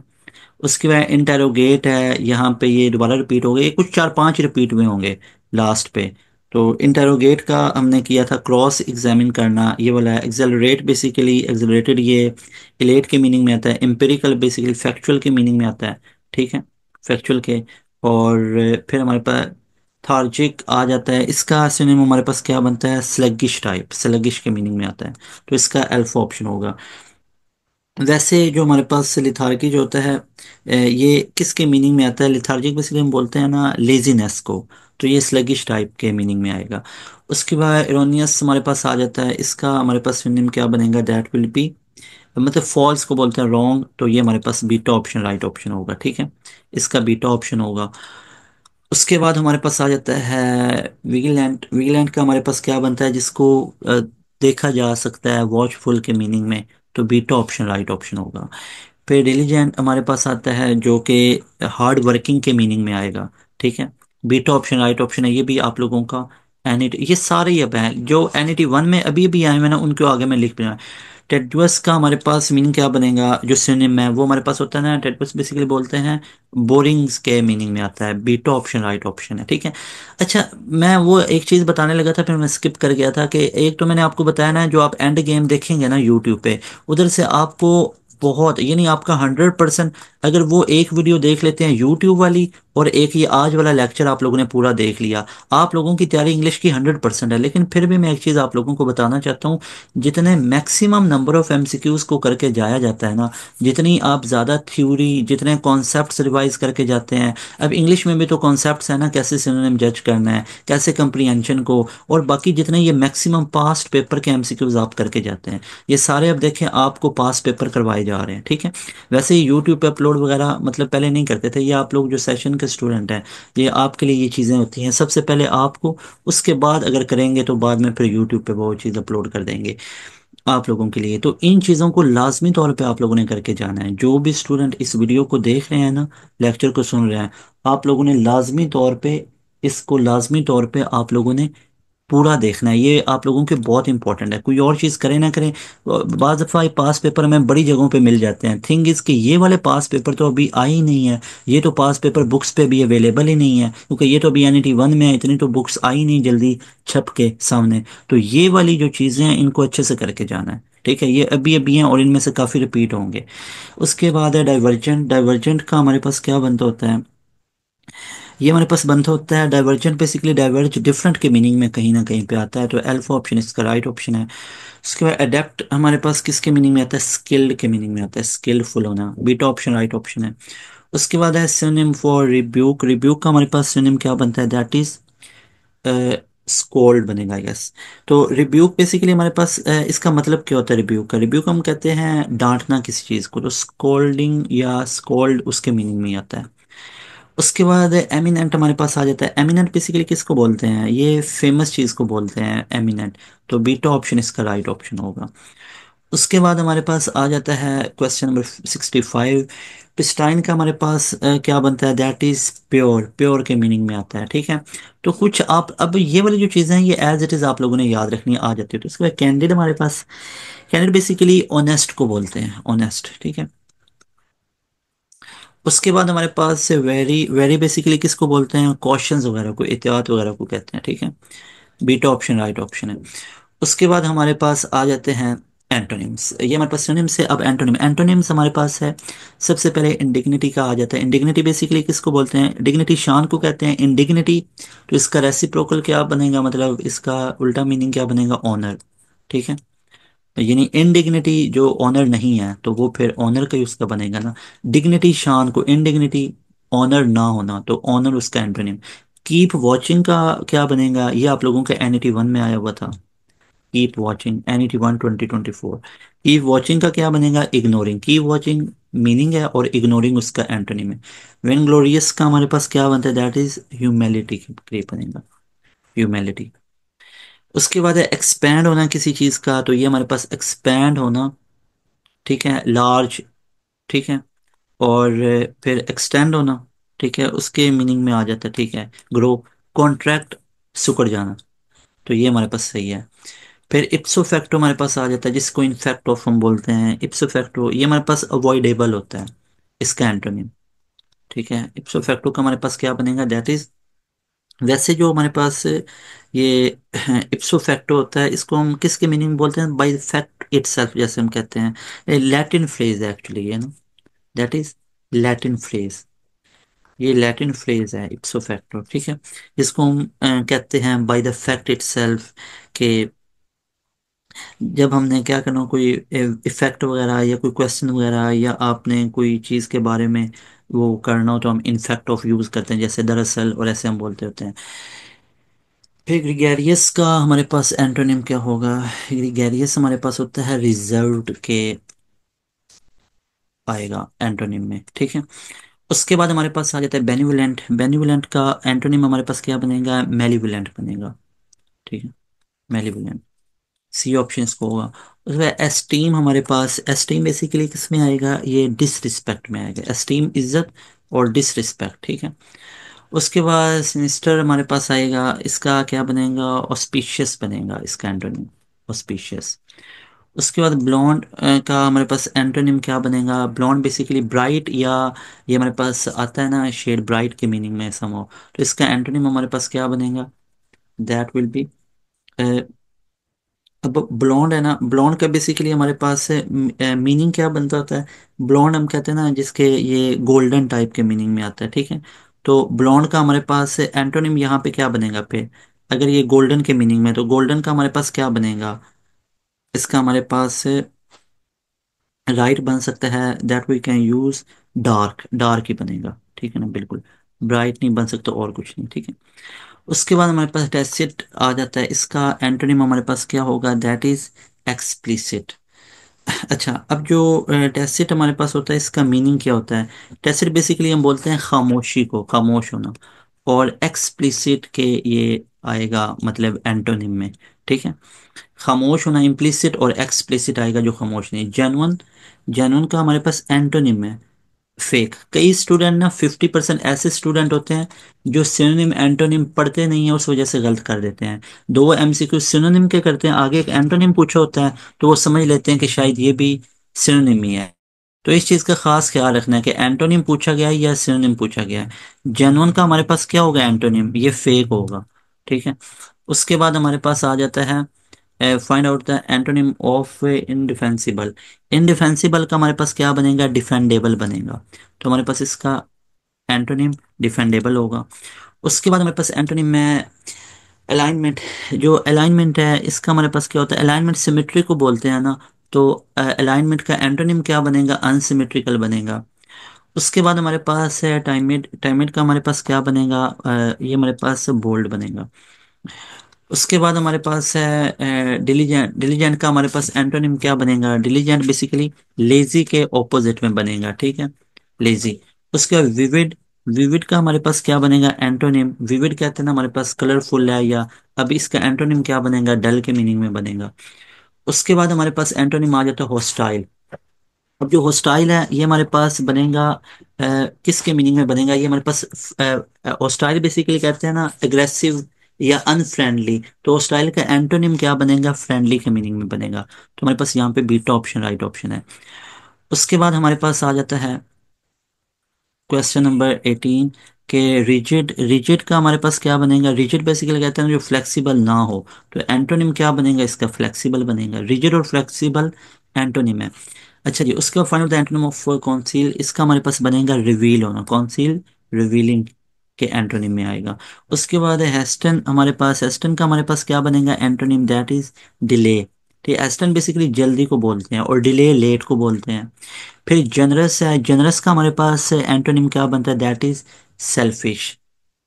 उसके बाद इंटेरोगेट है, यहाँ पे ये दोबारा रिपीट हो गए, ये कुछ चार पांच रिपीट हुए होंगे लास्ट पे। तो इंटेरोगेट का हमने किया था क्रॉस एग्जामिन करना, ये वाला है। एक्सेलरेट बेसिकली एक्सेलरेटेड, ये इलेट के मीनिंग में आता है। एम्पिरिकल बेसिकली फैक्चुअल के मीनिंग में आता है, ठीक है, फैक्चुअल के। और फिर हमारे पास थार्जिक आ जाता है, इसका सिनोनिम हमारे पास क्या बनता है? स्लगिश टाइप, स्लगिश के मीनिंग में आता है, तो इसका अल्फा ऑप्शन होगा। वैसे जो हमारे पास लिथार्गी जो होता है, ये किसके मीनिंग में आता है? लिथार्जिक बेसिकली हम बोलते हैं ना लेजीनेस को, तो ये स्लगिश टाइप के मीनिंग में आएगा। उसके बाद एरोनियस हमारे पास आ जाता है, इसका हमारे पास सिनोनिम क्या बनेगा? दैट विल बी, मतलब फॉल्स को बोलते हैं रॉन्ग, तो ये हमारे पास बीटा ऑप्शन राइट ऑप्शन होगा, ठीक है, इसका बीटा ऑप्शन होगा। उसके बाद हमारे पास आ जाता है विजिलेंट। विजिलेंट का हमारे पास क्या बनता है? जिसको देखा जा सकता है, वॉचफुल के मीनिंग में, तो बीटा ऑप्शन राइट ऑप्शन होगा। फिर डिलीजेंट हमारे पास आता है जो कि हार्ड वर्किंग के मीनिंग में आएगा, ठीक है, बीटा ऑप्शन राइट ऑप्शन है। ये भी आप लोगों का एन ये सारे ही अब हैं जो एन वन में अभी अभी आए हुए ना, उनको आगे मैं लिख भी। टेडुअस का हमारे पास मीनिंग क्या बनेगा? जो सिनोनिम है वो हमारे पास होता है ना, टेडुअस बेसिकली बोलते हैं बोरिंग्स के मीनिंग में आता है, बीटा ऑप्शन राइट ऑप्शन है, ठीक है। अच्छा, मैं वो एक चीज़ बताने लगा था, फिर मैं स्किप कर गया था कि एक तो मैंने आपको बताया ना, जो आप एंड गेम देखेंगे ना यूट्यूब पे, उधर से आपको बहुत, यानी आपका 100%, अगर वो एक वीडियो देख लेते हैं यूट्यूब वाली, और एक ये आज वाला लेक्चर आप लोगों ने पूरा देख लिया, आप लोगों की तैयारी इंग्लिश की 100% है। लेकिन फिर भी मैं एक चीज़ आप लोगों को बताना चाहता हूँ, जितने मैक्सिमम नंबर ऑफ एमसीक्यूज को करके जाया जाता है ना, जितनी आप ज़्यादा थ्योरी, जितने कॉन्सेप्ट्स रिवाइज करके जाते हैं, अब इंग्लिश में भी तो कॉन्सेप्ट्स है ना, कैसे सिनोनिम जज करना है, कैसे कंप्रीहेंशन को, और बाकी जितने ये मैक्सिमम पास्ट पेपर के एमसीक्यूज आप करके जाते हैं, ये सारे अब देखें आपको पास पेपर करवाए जा रहे हैं, ठीक है। वैसे ही यूट्यूब पे अपलोड वगैरह मतलब पहले नहीं करते थे, ये आप लोग जो सेशन के स्टूडेंट हैं, ये आपके लिए ये चीज़ें होती हैं सबसे पहले आपको, उसके बाद अगर करेंगे तो बाद में फिर यूट्यूब पे वो चीज़ अपलोड कर देंगे आप लोगों के लिए। तो इन चीज़ों को लाजमी तौर पे आप लोगों ने करके जाना है। जो भी स्टूडेंट इस वीडियो को देख रहे हैं ना, लेक्चर को सुन रहे हैं, आप लोगों ने लाजमी तौर पे इसको, लाजमी तौर पे आप लोगों ने पूरा देखना है। ये आप लोगों के बहुत इंपॉर्टेंट है, कोई और चीज़ करें ना करें। बाज़ दफ़ा ये पास पेपर हमें बड़ी जगहों पे मिल जाते हैं, थिंग इज़ कि ये वाले पास पेपर तो अभी आए ही नहीं है। ये तो पास पेपर बुक्स पे भी अवेलेबल ही नहीं है, क्योंकि ये तो अभी एन वन में है, इतनी तो बुक्स आई नहीं जल्दी छप के सामने। तो ये वाली जो चीज़ें हैं इनको अच्छे से करके जाना है, ठीक है, ये अभी अभी हैं और इनमें से काफ़ी रिपीट होंगे। उसके बाद है डाइवर्जेंट। डाइवर्जेंट का हमारे पास क्या बनता होता है? ये हमारे पास बनता होता है डाइवर्जेंट, बेसिकली डाइवर्ज डिफरेंट के मीनिंग में कहीं ना कहीं पे आता है, तो अल्फा ऑप्शन इसका राइट ऑप्शन है। उसके बाद अडेप्ट हमारे पास किसके मीनिंग में आता है, स्किल्ड के मीनिंग में आता है, स्किलफुल होना, बीटा ऑप्शन राइट ऑप्शन है। उसके बाद है सिनोनिम फॉर रिब्यूक, रिब्यूक का हमारे पास सिनोनिम क्या बनता है, दैट इज स्कोल्ड बनेगा, यस। तो रिब्यूक बेसिकली हमारे पास इसका मतलब क्या होता है, रिब्यूक का, रिब्यूक हम कहते हैं डांटना किसी चीज़ को, तो स्कोल्डिंग या स्कोल्ड उसके मीनिंग में ही आता है। उसके बाद एमिनेंट हमारे पास आ जाता है, एमिनेंट बेसिकली किसको बोलते हैं, ये फेमस चीज़ को बोलते हैं एमिनेंट, तो बीटा ऑप्शन इसका राइट ऑप्शन होगा। उसके बाद हमारे पास आ जाता है क्वेश्चन नंबर 65। पिस्टाइन का हमारे पास क्या बनता है, दैट इज प्योर, प्योर के मीनिंग में आता है, ठीक है। तो कुछ आप अब ये वाली जो चीज़ें हैं ये एज इट इज़ आप लोगों ने याद रखनी आ जाती है। तो इसके बाद कैंडिड हमारे पास, कैंडिड बेसिकली ऑनेस्ट को बोलते हैं, ऑनेस्ट, ठीक है। उसके बाद हमारे पास वेरी, वेरी बेसिकली किसको बोलते हैं, कॉशंस वगैरह को, एहतियात वगैरह को कहते हैं, ठीक है। बीटा ऑप्शन राइट ऑप्शन है। उसके बाद हमारे पास आ जाते हैं एंटोनिम्स, ये हमारे पास सिनोनिम्स है। अब एंटोनिम, एंटोनिम्स हमारे पास है, सबसे पहले इंडिग्निटी का आ जाता है। इंडिग्निटी बेसिकली किसको बोलते हैं, डिग्निटी शान को कहते हैं, इंडिग्निटी तो इसका रेसिप्रोकल क्या बनेगा, मतलब इसका उल्टा मीनिंग क्या बनेगा, ऑनर, ठीक है। यानी इनडिग्निटी जो ऑनर नहीं है तो वो फिर ऑनर का ही उसका बनेगा ना। डिग्निटी शान को, इनडिग्निटी ऑनर ना होना, तो ऑनर उसका एंटोनिम। कीप वॉचिंग का क्या बनेगा, ये आप लोगों के एनईटी वन में आया हुआ था, keep watching, NET one 2024। Keep watching का क्या बनेगा, इग्नोरिंग, कीप वॉचिंग मीनिंग है और इग्नोरिंग उसका एंटोनिम है। वेन ग्लोरियस का हमारे पास क्या बनता है, दैट इज ह्यूमैलिटी के लिए बनेगा, ह्यूमैलिटी। उसके बाद है एक्सपैंड होना किसी चीज का, तो ये हमारे पास एक्सपैंड होना, ठीक है, लार्ज, ठीक है। और फिर एक्सटेंड होना, ठीक है, उसके मीनिंग में आ जाता है, ठीक है, ग्रो, कॉन्ट्रैक्ट, सिकुड़ जाना, तो ये हमारे पास सही है। फिर इप्सो फैक्टो हमारे पास आ जाता है, जिसको इनफैक्ट ऑफ हम बोलते हैं, इप्सो फैक्टो ये हमारे पास अवॉइडेबल होता है, इसका एंटोनिम, ठीक है। इप्सो फैक्टो का हमारे पास क्या बनेगा, दैट इज, वैसे जो हमारे पास ये इप्सो फैक्टो होता है, इसको हम किसके मीनिंग में बोलते हैं, बाय फैक्ट इटसेल्फ, जैसे हम कहते हैं, लैटिन फ्रेज है एक्चुअली ये ना, दैट इज लैटिन फ्रेज, ये लैटिन फ्रेज है इप्सो फैक्टो, ठीक है। जिसको हम कहते हैं बाय द फैक्ट इटसेल्फ, के जब हमने क्या करना, कोई इफेक्ट वगैरह या कोई क्वेश्चन वगैरह या आपने कोई चीज़ के बारे में वो करना हो तो हम इनफैक्ट ऑफ यूज़ करते हैं, जैसे दरअसल और ऐसे हम बोलते होते हैं। फिर ग्रिगेरियस का हमारे पास एंटोनिम क्या होगा, ग्रिगेरियस हमारे पास होता है रिजर्व्ड के आएगा एंटोनिम में, ठीक है। उसके बाद हमारे पास आ जाता है बेनिवोलेंट, बेनिवोलेंट का एंटोनिम हमारे पास क्या बनेगा, मेलिवोलेंट बनेगा, ठीक है, मेलिवोलेंट, सी ऑप्शन इसको होगा। उसके बाद एस्टीम हमारे पास, एस्टीम बेसिकली किस में आएगा, ये डिसरिस्पेक्ट में आएगा, एस्टीम इज्जत और डिसरिस्पेक्ट, ठीक है। उसके बाद सिनिस्टर हमारे पास आएगा, इसका क्या बनेगा, ऑस्पिशियस बनेगा इसका एंटोनिम, ऑस्पिशियस। उसके बाद ब्लॉन्ड का हमारे पास एंटोनिम क्या बनेगा, ब्लॉन्ड बेसिकली ब्राइट, या ये हमारे पास आता है ना शेड, ब्राइट के मीनिंग में समो, तो इसका एंटोनिम हमारे पास क्या बनेगा, दैट विल बी, अब ब्लॉन्ड है ना, ब्लॉन्ड का बेसिकली हमारे पास मीनिंग क्या बनता होता है, ब्लॉन्ड हम कहते हैं ना जिसके ये गोल्डन टाइप के मीनिंग में आता है, ठीक है। तो ब्लॉन्ड का हमारे पास एंटोनिम यहाँ पे क्या बनेगा, पे अगर ये गोल्डन के मीनिंग में, तो गोल्डन का हमारे पास क्या बनेगा, इसका हमारे पास राइट बन सकता है, that we can use dark, dark ही बनेगा, ठीक है ना, बिल्कुल ब्राइट नहीं बन सकता और कुछ नहीं, ठीक है। उसके बाद हमारे पास टैसिट आ जाता है, इसका एंटोनिम हमारे पास क्या होगा, दैट इज एक्सप्लिसिट। अच्छा, अब जो टैसिट हमारे पास होता है, इसका मीनिंग क्या होता है, टैसिट बेसिकली हम बोलते हैं खामोशी को, खामोश होना, और एक्सप्लिसिट के ये आएगा मतलब एंटोनिम में, ठीक है। खामोश होना इम्प्लिसिट और एक्सप्लिसिट आएगा जो खामोश नहीं, जेन्युइन, जेन्युइन का हमारे पास एंटोनिम है फेक। कई स्टूडेंट ना 50% ऐसे स्टूडेंट होते हैं जो सिनोनिम एंटोनिम पढ़ते नहीं है, उस वजह से गलत कर देते हैं। दो एमसीक्यू सिनोनिम के करते हैं, आगे एक एंटोनिम पूछा होता है तो वो समझ लेते हैं कि शायद ये भी सिनोनिम ही है। तो इस चीज़ का खास ख्याल रखना है कि एंटोनिम पूछा गया है या सिनोनिम पूछा गया है। जेन्युइन का हमारे पास क्या होगा एंटोनिम, ये फेक होगा, ठीक है। उसके बाद हमारे पास आ जाता है find out the antonym of indefensible. Indefensible का हमारे पास क्या बनेगा, डिफेंडेबल बनेगा। तो हमारे पास इसका एंटोनिम डिफेंडेबल होगा। उसके बाद हमारे पास एंटोनिम में अलाइनमेंट। जो अलाइनमेंट है इसका हमारे पास क्या होता है, अलाइनमेंट सिमेट्री को बोलते हैं ना। तो अलाइनमेंट का एंटोनिम क्या बनेगा, अनसिमेट्रिकल बनेगा। उसके बाद हमारे पास है टाइमेट। टाइमेट का हमारे पास क्या बनेगा, ये हमारे पास बोल्ड बनेगा। उसके बाद हमारे पास है डिलीजेंट। डिलीजेंट का हमारे पास एंटोनिम क्या बनेगा, डिलीजेंट बेसिकली लेजी के ऑपोजिट में बनेगा, ठीक है, लेजी। उसके बाद विविड। विविड का हमारे पास क्या बनेगा एंटोनिम, विविड कहते हैं ना हमारे पास कलरफुल है, या अब इसका एंटोनिम क्या बनेगा, डल के मीनिंग में बनेगा। उसके बाद हमारे पास एंटोनिम आ जाता है हॉस्टाइल। अब जो हॉस्टाइल है ये हमारे पास बनेगा किसके मीनिंग में बनेगा, ये हमारे पास हॉस्टाइल बेसिकली कहते हैं ना एग्रेसिव या अनफ्रेंडली। तो हॉस्टाइल का एंटोनिम क्या बनेगा, फ्रेंडली के मीनिंग में बनेगा। तो हमारे पास यहाँ पे बीटा ऑप्शन राइट ऑप्शन है। उसके बाद हमारे पास आ जाता है क्वेश्चन नंबर 18 के रिजिड। रिजिड का हमारे पास क्या बनेगा, रिजिड बेसिकली कहते हैं जो फ्लेक्सिबल ना हो। तो एंटोनिम क्या बनेगा इसका, फ्लेक्सिबल बनेगा। रिजिड और फ्लेक्सिबल एंटोनिम है। अच्छा जी, उसके बाद final the antonym of council, इसका हमारे पास बनेगा रिवील होना, कॉन्सील रिवीलिंग के एंटोनिम में आएगा। उसके बाद है हेस्टन। हमारे पास हेस्टन का हमारे पास क्या बनेगा एंटोनिम, दैट इज डिले। ठीक है, हेस्टन बेसिकली जल्दी को बोलते हैं और डिले लेट को बोलते हैं। फिर जनरस है। जनरस का हमारे पास एंटोनिम क्या बनता है, दैट इज सेल्फिश।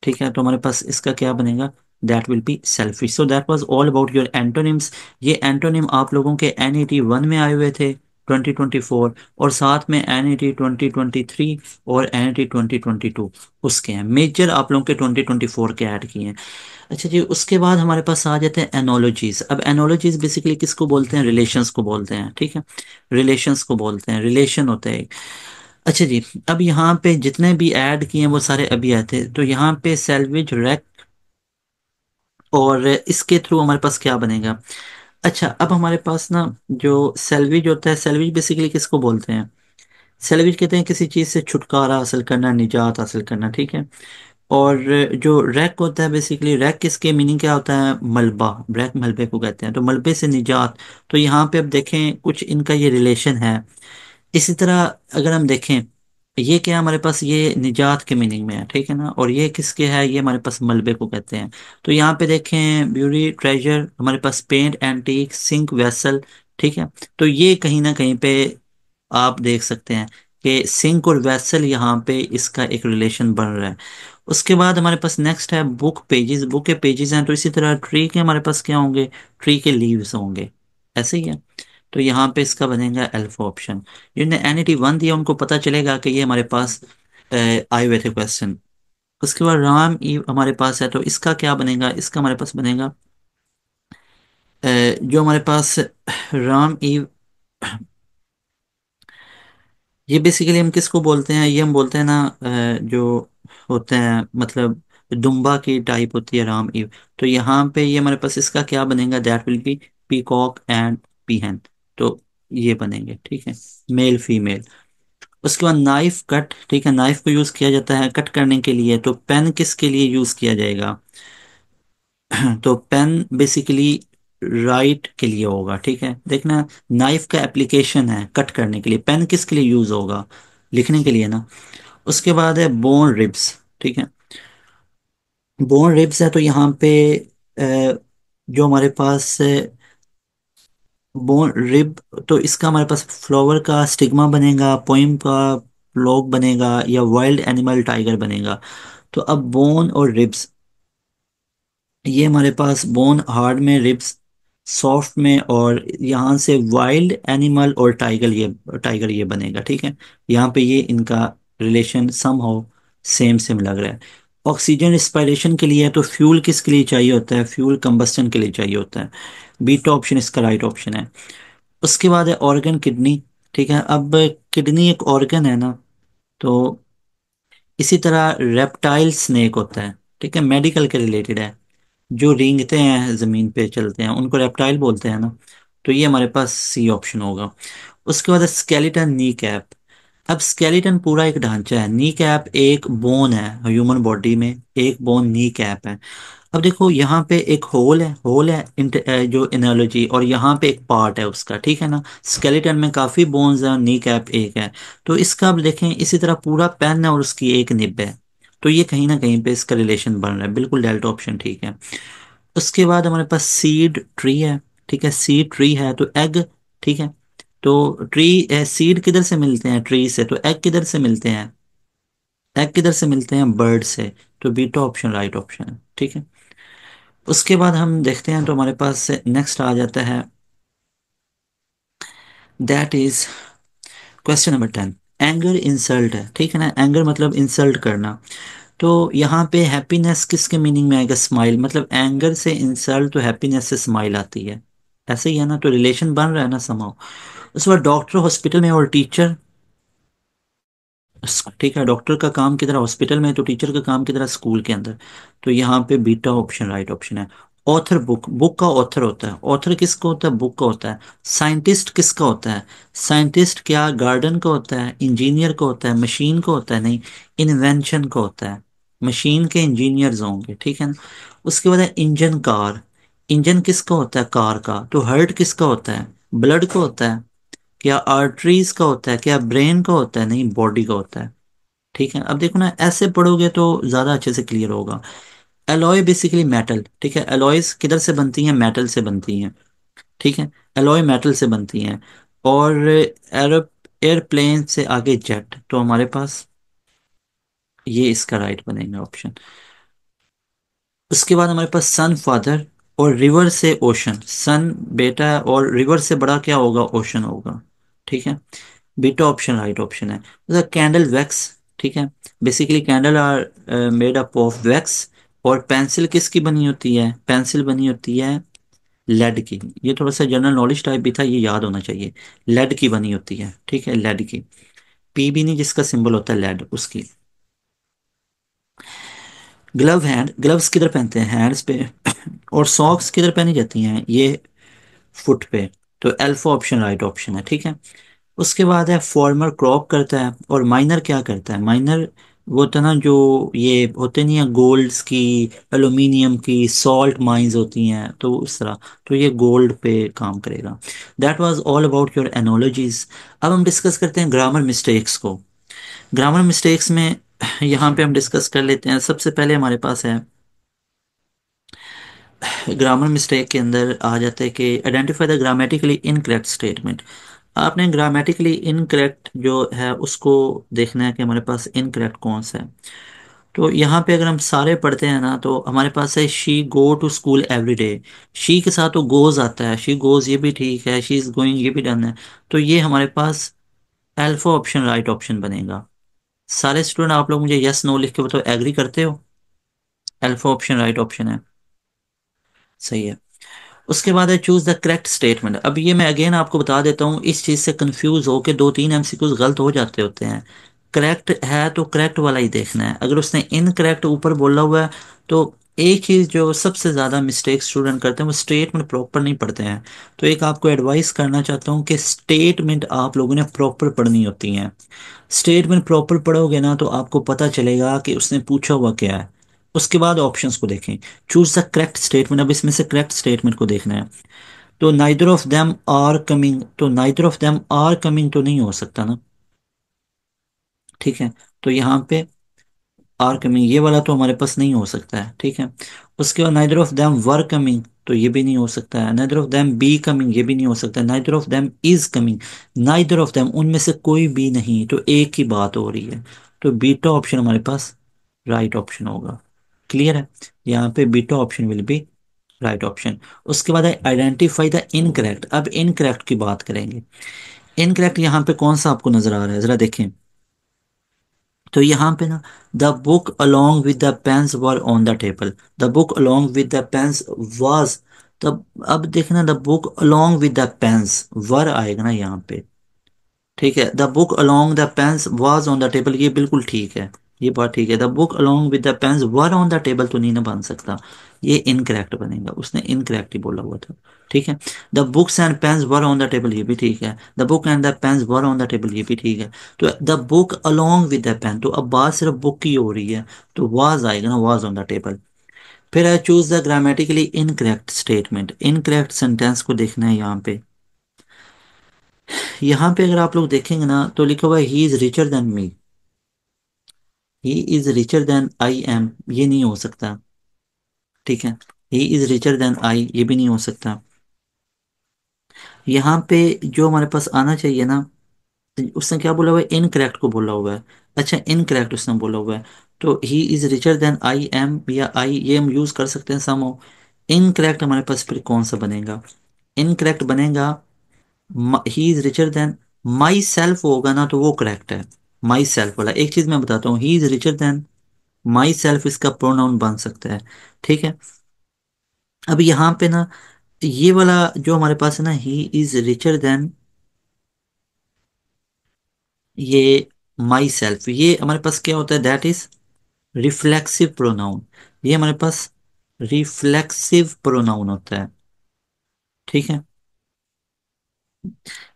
ठीक है, तो हमारे पास इसका क्या बनेगा, that will be selfish. So that was all about your antonyms. ये एंटोनिम आप लोगों के NET 1 में आए हुए थे 2024, और साथ में NET 2023 और NET 2022 उसके हैं। मेजर आप लोगों के 2024 के ऐड किए हैं। अच्छा जी, उसके बाद हमारे पास आ जाते हैं एनोलॉजीज। अब एनोलॉजीज बेसिकली किसको बोलते हैं, रिलेशंस को बोलते हैं, ठीक है, रिलेशंस को बोलते हैं, रिलेशन होता है एक। अच्छा जी, अब यहाँ पे जितने भी ऐड किए हैं वो सारे अभी आए थे। तो यहाँ पे सैल्वेज रैक, और इसके थ्रू हमारे पास क्या बनेगा। अच्छा, अब हमारे पास ना जो सैल्वेज होता है, सैल्वेज बेसिकली किसको बोलते हैं, सैल्वेज कहते हैं किसी चीज़ से छुटकारा हासिल करना, निजात हासिल करना, ठीक है। और जो रैक होता है बेसिकली, रैक किसके मीनिंग क्या होता है, मलबा, रैक मलबे को कहते हैं, तो मलबे से निजात। तो यहाँ पे अब देखें कुछ इनका ये रिलेशन है। इसी तरह अगर हम देखें, ये क्या है हमारे पास, ये निजात के मीनिंग में है, ठीक है ना, और ये किसके है, ये हमारे पास मलबे को कहते हैं। तो यहाँ पे देखें ब्यूटी ट्रेजर, हमारे पास पेंट एंटीक, सिंक वेसल, ठीक है। तो ये कहीं ना कहीं पे आप देख सकते हैं कि सिंक और वेसल यहाँ पे इसका एक रिलेशन बन रहा है। उसके बाद हमारे पास नेक्स्ट है बुक पेजेस। बुक के पेजेस हैं, तो इसी तरह ट्री के हमारे पास क्या होंगे, ट्री के लीव्स होंगे, ऐसे ही है। तो यहाँ पे इसका बनेगा अल्फा ऑप्शन। जिन्होंने NET 1 दिया उनको पता चलेगा कि ये हमारे पास आए हुए थे क्वेश्चन। उसके बाद राम ईव हमारे पास है, तो इसका क्या बनेगा, इसका हमारे पास बनेगा जो हमारे पास राम ईव, ये बेसिकली हम किसको बोलते हैं, ये हम बोलते हैं ना जो होते हैं मतलब दुम्बा की टाइप होती है राम ईव। तो यहाँ पे ये हमारे पास इसका क्या बनेगा, that will B peacock and पीहन। तो ये बनेंगे, ठीक है, मेल फीमेल। उसके बाद नाइफ कट, ठीक है, नाइफ को यूज किया जाता है कट करने के लिए। तो पेन किसके लिए यूज किया जाएगा तो पेन बेसिकली राइट के लिए होगा, ठीक है। देखना, नाइफ का एप्लीकेशन है कट करने के लिए, पेन किसके लिए यूज होगा, लिखने के लिए ना। उसके बाद है बोन रिब्स, ठीक है, बोन रिब्स है। तो यहाँ पे जो हमारे पास बोन रिब, तो इसका हमारे पास फ्लावर का स्टिग्मा बनेगा, पोइम का लॉग बनेगा, या वाइल्ड एनिमल टाइगर बनेगा। तो अब बोन और रिब्स, ये हमारे पास बोन हार्ड में, रिब्स सॉफ्ट में, और यहाँ से वाइल्ड एनिमल और टाइगर ये बनेगा, ठीक है। यहाँ पे ये इनका रिलेशन सम हो सेम सेम लग रहा है। ऑक्सीजन रिस्पायरेशन के लिए है, तो फ्यूल किसके लिए चाहिए होता है, फ्यूल कंबस्टन के लिए चाहिए होता है। बीटा ऑप्शन इसका राइट ऑप्शन है। उसके बाद है ऑर्गन किडनी, ठीक है। अब किडनी एक ऑर्गन है ना, तो इसी तरह रेप्टाइल स्नेक होता है, ठीक है, मेडिकल के रिलेटेड है। जो रेंगते हैं जमीन पे चलते हैं उनको रेप्टाइल बोलते हैं ना। तो ये हमारे पास सी ऑप्शन होगा। उसके बाद स्केलेटन नी कैप। अब स्केलेटन पूरा एक ढांचा है, नी कैप एक बोन है ह्यूमन बॉडी में, एक बोन नी कैप है। अब देखो यहाँ पे एक होल है जो एनालॉजी, और यहाँ पे एक पार्ट है उसका, ठीक है ना। स्केलेटन में काफी बोन्स है, नी कैप एक है। तो इसका अब देखें, इसी तरह पूरा पेन है और उसकी एक निब है। तो ये कहीं ना कहीं पे इसका रिलेशन बन रहा है, बिल्कुल डेल्टा ऑप्शन ठीक है। उसके बाद हमारे पास सीड ट्री है, ठीक है, सीड ट्री है तो एग, ठीक है। तो ट्री सीड किधर से मिलते हैं, ट्री से, तो एग किधर से मिलते हैं, एग किधर से मिलते हैं, बर्ड से। तो बीटा ऑप्शन राइट ऑप्शन है, ठीक है। उसके बाद हम देखते हैं तो हमारे पास नेक्स्ट आ जाता है, that is question number 10। Anger insult है, ठीक है ना, एंगर मतलब इंसल्ट करना। तो यहाँ पे हैप्पीनेस किसके मीनिंग में आएगा, स्माइल, मतलब एंगर से इंसल्ट तो हैप्पीनेस से स्माइल आती है, ऐसे ही है ना, तो रिलेशन बन रहा है ना समाओ। उसके बाद डॉक्टर हॉस्पिटल में और टीचर, ठीक है, डॉक्टर का काम किधर है, हॉस्पिटल में, तो टीचर का काम किधर है, स्कूल के अंदर। तो यहाँ पे बीटा ऑप्शन राइट ऑप्शन है। ऑथर बुक, बुक का ऑथर होता है, ऑथर किसका होता है, बुक का होता है। साइंटिस्ट किसका होता है, साइंटिस्ट क्या गार्डन का होता है, इंजीनियर का होता है, मशीन का होता है, नहीं, इन्वेंशन का होता है। मशीन के इंजीनियर्स होंगे, ठीक है ना। उसके बाद है इंजन कार, इंजन किसका होता है, कार का। तो हार्ट किसका होता है, ब्लड का होता है। क्या आर्टरीज का होता है, क्या ब्रेन का होता है, नहीं, बॉडी का होता है। ठीक है, अब देखो ना, ऐसे पढ़ोगे तो ज्यादा अच्छे से क्लियर होगा। एलॉय बेसिकली मेटल, ठीक है, एलॉयज किधर से बनती हैं, मेटल से बनती हैं, ठीक है, एलॉय मेटल से बनती हैं। और एयरप्लेन से आगे जेट, तो हमारे पास ये इसका राइट बनेगा ऑप्शन। उसके बाद हमारे पास सन फादर, और रिवर से ओशन, सन बेटा है और रिवर से बड़ा क्या होगा, ओशन होगा, ठीक है। बीटा ऑप्शन राइट ऑप्शन है। मतलब कैंडल वैक्स, ठीक है, basically candle are made up of wax. और पेंसिल किसकी बनी होती है, पेंसिल बनी होती है लेड की। ये थोड़ा सा जनरल नॉलेज टाइप भी था, ये याद होना चाहिए। लेड की बनी होती है, ठीक है, लेड की। पी भी नहीं, जिसका सिंबल होता है लेड, उसकी। ग्लव हैंड, ग्लव्स किधर पहनते हैं, हैंड्स पे। और सॉक्स किधर पहनी जाती हैं, ये फुट पे। तो अल्फा ऑप्शन राइट ऑप्शन है, ठीक है। उसके बाद है फॉर्मर क्रॉप करता है, और माइनर क्या करता है, माइनर वो होता है ना, जो ये होते नहीं है, गोल्ड्स की, एल्यूमिनियम की, सॉल्ट माइंस होती हैं, तो उस तरह। तो ये गोल्ड पे काम करेगा। That was all about your एनोलॉजीज। अब हम डिस्कस करते हैं ग्रामर मिस्टेक्स को। ग्रामर मिस्टेक्स में यहाँ पे हम डिस्कस कर लेते हैं। सबसे पहले हमारे पास है, ग्रामर मिस्टेक के अंदर आ जाता है कि identify the grammatically incorrect statement. आपने ग्रामेटिकली इनकरेक्ट जो है उसको देखना है कि हमारे पास इनकरेक्ट कौन सा है। तो यहाँ पे अगर हम सारे पढ़ते हैं ना, तो हमारे पास है she go to school every day. She के साथ तो गोज आता है, शी गोज ये भी ठीक है, शी इज गोइंग ये भी डन है। तो ये हमारे पास अल्फा ऑप्शन राइट ऑप्शन बनेगा। सारे स्टूडेंट आप लोग मुझे यस नो लिख के बताओ, एग्री करते हो, अल्फा ऑप्शन राइट ऑप्शन है, सही है। उसके बाद है चूज द करेक्ट स्टेटमेंट। अब ये मैं अगेन आपको बता देता हूँ, इस चीज़ से कंफ्यूज हो के दो तीन एमसीक्यूज गलत हो जाते होते हैं। करेक्ट है तो करेक्ट वाला ही देखना है, अगर उसने इनकरेक्ट ऊपर बोला हुआ है तो। एक चीज़ जो सबसे ज़्यादा मिस्टेक स्टूडेंट करते हैं, वो स्टेटमेंट प्रॉपर नहीं पढ़ते हैं। तो एक आपको एडवाइस करना चाहता हूँ कि स्टेटमेंट आप लोगों ने प्रॉपर पढ़नी होती हैं। स्टेटमेंट प्रॉपर पढ़ोगे ना तो आपको पता चलेगा कि उसने पूछा हुआ क्या है। उसके बाद ऑप्शंस को देखें, चूज द करेक्ट स्टेटमेंट। अब इसमें से करेक्ट स्टेटमेंट को देखना है। तो neither of them are coming, तो neither of them are coming तो नहीं हो सकता ना, ठीक है। तो यहाँ पे आर कमिंग ये वाला तो हमारे पास नहीं हो सकता है, ठीक है। उसके बाद neither of them were coming, तो ये भी नहीं हो सकता है। Neither of them be coming, ये भी नहीं हो सकता है। Neither of them is coming, neither of them उनमें से कोई भी नहीं, तो एक ही बात हो रही है। तो बीटा ऑप्शन हमारे पास राइट ऑप्शन होगा। क्लियर है, यहाँ पे beta option will be right option. उसके बाद है आइडेंटिफाई द इनकरेक्ट। अब इनकरेक्ट की बात करेंगे। इनकरेक्ट यहाँ पे कौन सा आपको नजर आ रहा है, जरा देखें। तो यहाँ पे ना, the book along with the pens were on the table, the book along with the pens was. तब अब देखना, the book along with the pens were आएगा ना यहाँ पे, ठीक है। The book along the pens was on the table, ये बिल्कुल ठीक है, ये बात ठीक है। The book along with the pens were on the table तो नहीं ना बन सकता, ये इनकरेक्ट बनेगा, उसने इनकरेक्ट ही बोला हुआ था, ठीक है। The books and pens were on the table, ये भी ठीक है। The book and the pens were on the table, ये भी ठीक है। तो the book along with the pen, तो अब बात सिर्फ बुक की हो रही है, तो वाज आएगा ना, वाज ऑन द टेबल। फिर है choose the grammatically incorrect statement. Incorrect sentence को देखना है यहाँ पे। यहाँ पे अगर आप लोग देखेंगे ना तो लिखा हुआ है he is richer than me. He is richer than I am, ये नहीं हो सकता। ठीक है, he is richer than I, ये भी नहीं हो सकता। यहाँ पे जो हमारे पास आना चाहिए ना, उसने क्या बोला हुआ है, इनकरेक्ट को बोला हुआ है। अच्छा, इनकरेक्ट उसने बोला हुआ है, तो he is richer than I am या आई, ये हम यूज कर सकते हैं समो। इनकरेक्ट हमारे पास फिर कौन सा बनेगा? इनकरेक्ट बनेगा he is richer than myself होगा ना, तो वो करेक्ट है। माई सेल्फ वाला, एक चीज मैं बताता हूँ, he is richer than myself इसका प्रोनाउन बन सकता है। ठीक है, अब यहाँ पे ना ये वाला जो हमारे पास है ना, ही इज रिचर देन, ये माई सेल्फ, ये हमारे पास क्या होता है, दैट इज रिफ्लेक्सिव प्रोनाउन। ये हमारे पास रिफ्लेक्सिव प्रोनाउन होता है। ठीक है,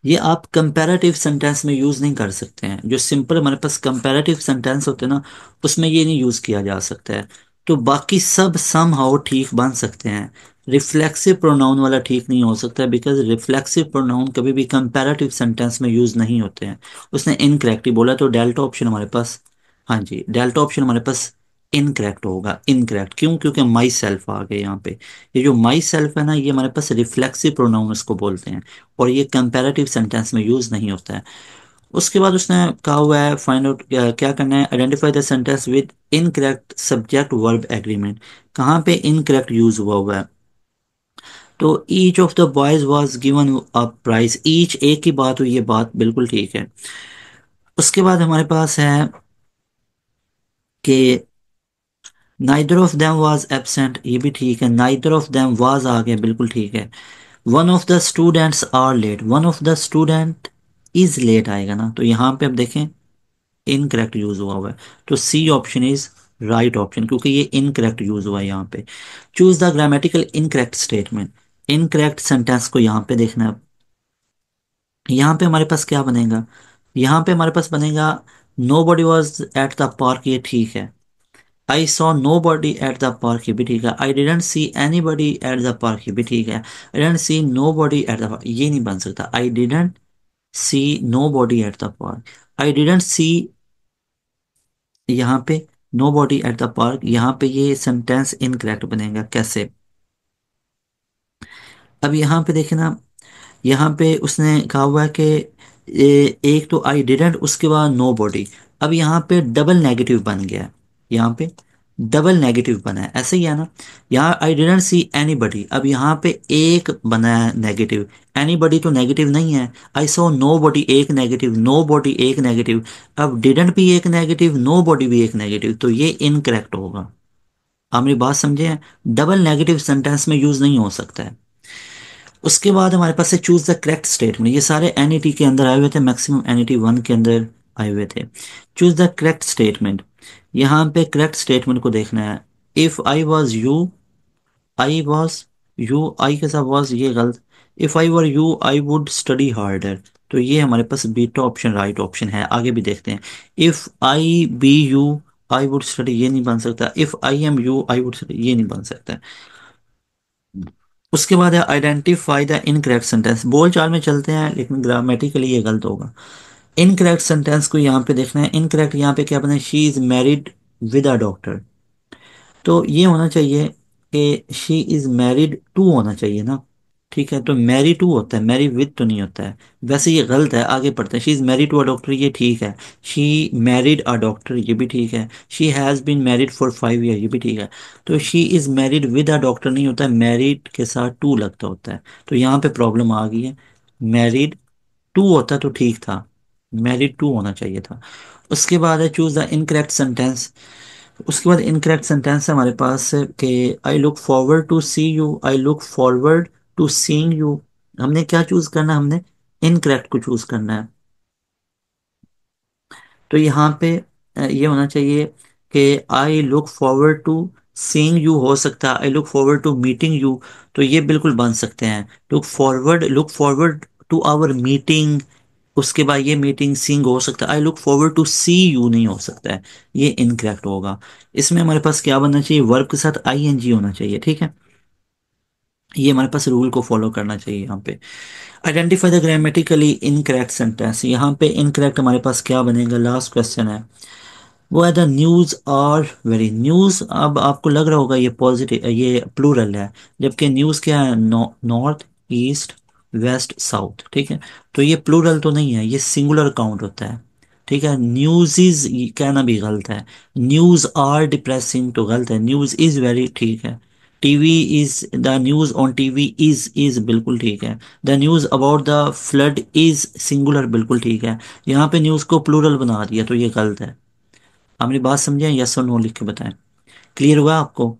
ये आप कंपैरेटिव सेंटेंस में यूज नहीं कर सकते हैं। जो सिंपल हमारे पास कंपैरेटिव सेंटेंस होते हैं ना, उसमें ये नहीं यूज किया जा सकता है। तो बाकी सब सम हाउ ठीक बन सकते हैं, रिफ्लेक्सिव प्रोनाउन वाला ठीक नहीं हो सकता, बिकॉज रिफ्लेक्सिव प्रोनाउन कभी भी कंपैरेटिव सेंटेंस में यूज नहीं होते हैं। उसने इनकरेक्ट ही बोला, तो डेल्टा ऑप्शन हमारे पास, हाँ जी, डेल्टा ऑप्शन हमारे पास इनकरेक्ट होगा। इनकरेक्ट क्यों? क्योंकि माई सेल्फ आ गए यहाँ पे। ये जो माई सेल्फ है ना, ये हमारे पास रिफ्लेक्सिव प्रोनाउन उसको बोलते हैं, और ये कंपैरेटिव सेंटेंस में यूज नहीं होता है। उसके बाद उसने कहा हुआ है फाइंड आउट, क्या करना है, identify the sentence with incorrect subject verb agreement. कहाँ पे इनकरेक्ट यूज हुआ हुआ है? तो each of the boys was given a prize, each एक की बात हुई, ये बात बिल्कुल ठीक है। उसके बाद हमारे पास है कि neither of them was absent, ये भी ठीक है। नाइदर ऑफ देम वाज आ गया, बिल्कुल ठीक है। One of the students are late, one of the student is late आएगा ना, तो यहाँ पे अब देखें इनकरेक्ट यूज हुआ हुआ है, तो C option is right option, क्योंकि ये इनकरेक्ट यूज हुआ है यहाँ पे। Choose the grammatical incorrect statement. Incorrect sentence को यहाँ पे देखना है। यहाँ पे हमारे पास क्या बनेगा? यहाँ पे हमारे पास बनेगा nobody was at the park, ये ठीक है। I saw nobody at the park, ये भी ठीक है। I didn't see anybody at the park, ये भी ठीक है। I didn't see nobody at the park, ये नहीं बन सकता। I didn't see nobody at the park, I didn't see, यहाँ पे nobody at the park, यहाँ पे ये सेंटेंस इनकरेक्ट बनेगा। कैसे? अब यहाँ पे देखे ना, यहाँ पे उसने कहा हुआ है कि एक तो आई डिडेंट, उसके बाद नो बॉडी। अब यहाँ पे डबल नेगेटिव बन गया है, यहाँ पे डबल नेगेटिव बना है, ऐसे ही है ना। यहाँ आई डिडेंट सी एनीबडी, अब यहाँ पे एक बना है नेगेटिव, एनीबडी तो नेगेटिव नहीं है। आई सो नो बॉडी, एक नेगेटिव, नो बॉडी एक नेगेटिव। अब डिडेंट भी एक नेगेटिव, नो बॉडी भी एक नेगेटिव, तो ये इनकरेक्ट होगा। आप मेरी बात समझे हैं? डबल नेगेटिव सेंटेंस में यूज नहीं हो सकता है। उसके बाद हमारे पास है चूज द करेक्ट स्टेटमेंट। ये सारे एनईटी के अंदर आए हुए थे, मैक्सिमम एनईटी वन के अंदर आए हुए थे। चूज द करेक्ट स्टेटमेंट, यहाँ पे करेक्ट स्टेटमेंट को देखना है। If I was you, I was you, I के साथ वॉज, ये गलत। If I were you I would study harder, तो ये हमारे पास बीटा ऑप्शन राइट ऑप्शन है। आगे भी देखते हैं। If I be you I would study, ये नहीं बन सकता। If I am you I would study, ये नहीं बन सकता। उसके बाद है आइडेंटिफाई द इनकरेक्ट सेंटेंस। बोल चाल में चलते हैं, लेकिन ग्रामेटिकली ये गलत होगा। इनकरेक्ट सेंटेंस को यहाँ पे देखना है। इनकरेक्ट यहाँ पे क्या बना है, she is married with a doctor, तो ये होना चाहिए कि शी इज मैरिड टू होना चाहिए ना। ठीक है, तो मैरी टू होता है, मैरी विद तो नहीं होता है। वैसे ये गलत है, आगे पढ़ते हैं। She is married to a doctor, ये ठीक है। शी मैरिड अ डॉक्टर, ये भी ठीक है। She has been married for 5 year, ये भी ठीक है। तो she is married with a doctor नहीं होता है, मैरिड के साथ टू लगता होता है, तो यहाँ पे प्रॉब्लम आ गई है। मैरिड टू होता तो ठीक था, मैरिड टू होना चाहिए था। उसके बाद है चूज द इनकरेक्ट सेंटेंस। उसके बाद इनकरेक्ट सेंटेंस है हमारे पास कि I look forward to see you, I look forward to seeing you. हमने क्या चूज करना है? हमने इनकरेक्ट को चूज करना है। तो यहाँ पे ये होना चाहिए कि I look forward to seeing you, हो सकता है I look forward to meeting you, तो ये बिल्कुल बन सकते हैं। Look forward to our meeting, उसके बाद ये मीटिंग सीइंग हो सकता है, I look forward to see you नहीं हो सकता है, ये इनकरेक्ट होगा। इसमें हमारे पास क्या बनना चाहिए, वर्ब के साथ आईएनजी होना चाहिए, ठीक है। ये हमारे पास रूल को फॉलो करना चाहिए यहाँ पे। Identify the grammatically incorrect sentence, यहाँ पे इनकरेक्ट हमारे पास क्या बनेगा, लास्ट क्वेश्चन है, वो है the news are very news. अब आपको लग रहा होगा ये पॉजिटिव, ये प्लूरल है, जबकि न्यूज क्या है, नॉर्थ ईस्ट वेस्ट साउथ, ठीक है। तो ये प्लूरल तो नहीं है, ये सिंगुलर काउंट होता है, ठीक है। न्यूज इज कहना भी गलत है, न्यूज आर डिप्रेसिंग तो गलत है, न्यूज इज वेरी ठीक है। TV is the news on TV is बिल्कुल ठीक है। The news about the flood is singular बिल्कुल ठीक है। यहाँ पे न्यूज को प्लूरल बना दिया तो ये गलत है। आपने बात समझे, यस और नो लिख के बताएं। क्लियर हुआ आपको,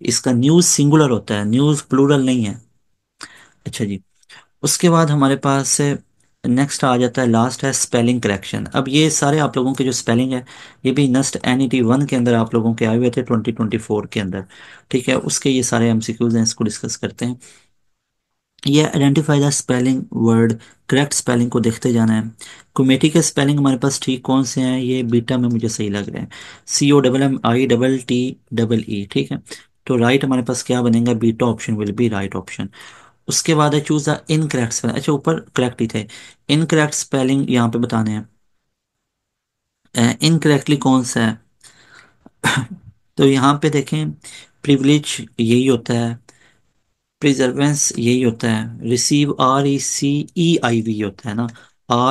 इसका न्यूज सिंगुलर होता है, न्यूज प्लूरल नहीं है। अच्छा जी, उसके बाद हमारे पास नेक्स्ट आ जाता है, लास्ट है स्पेलिंग करेक्शन। अब ये सारे आप लोगों के जो स्पेलिंग है, ये भी नस्ट NET 1 के अंदर आप लोगों के आए हुए थे 2024 के अंदर, ठीक है। उसके ये सारे MCQs हैं, इसको डिस्कस करते हैं। ये identify the spelling word, correct spelling को देखते जाना है। कमेटी के स्पेलिंग हमारे पास ठीक कौन से हैं, ये बीटा में मुझे सही लग रहे हैं, COMMITTE, ठीक है। तो राइट हमारे पास क्या बनेगा, beta option will be right option. उसके बाद है चूज द इनकरेक्ट स्पेलिंग, अच्छा ऊपर करेक्ट ही थे, इनकरेक्ट स्पेलिंग यहाँ पे बताने हैं। इनकरेक्टली कौन सा है, तो यहाँ पे देखें, प्रिविलेज यही होता है, प्रिजर्वेंस यही होता है, रिसीव RECEIV होता है ना,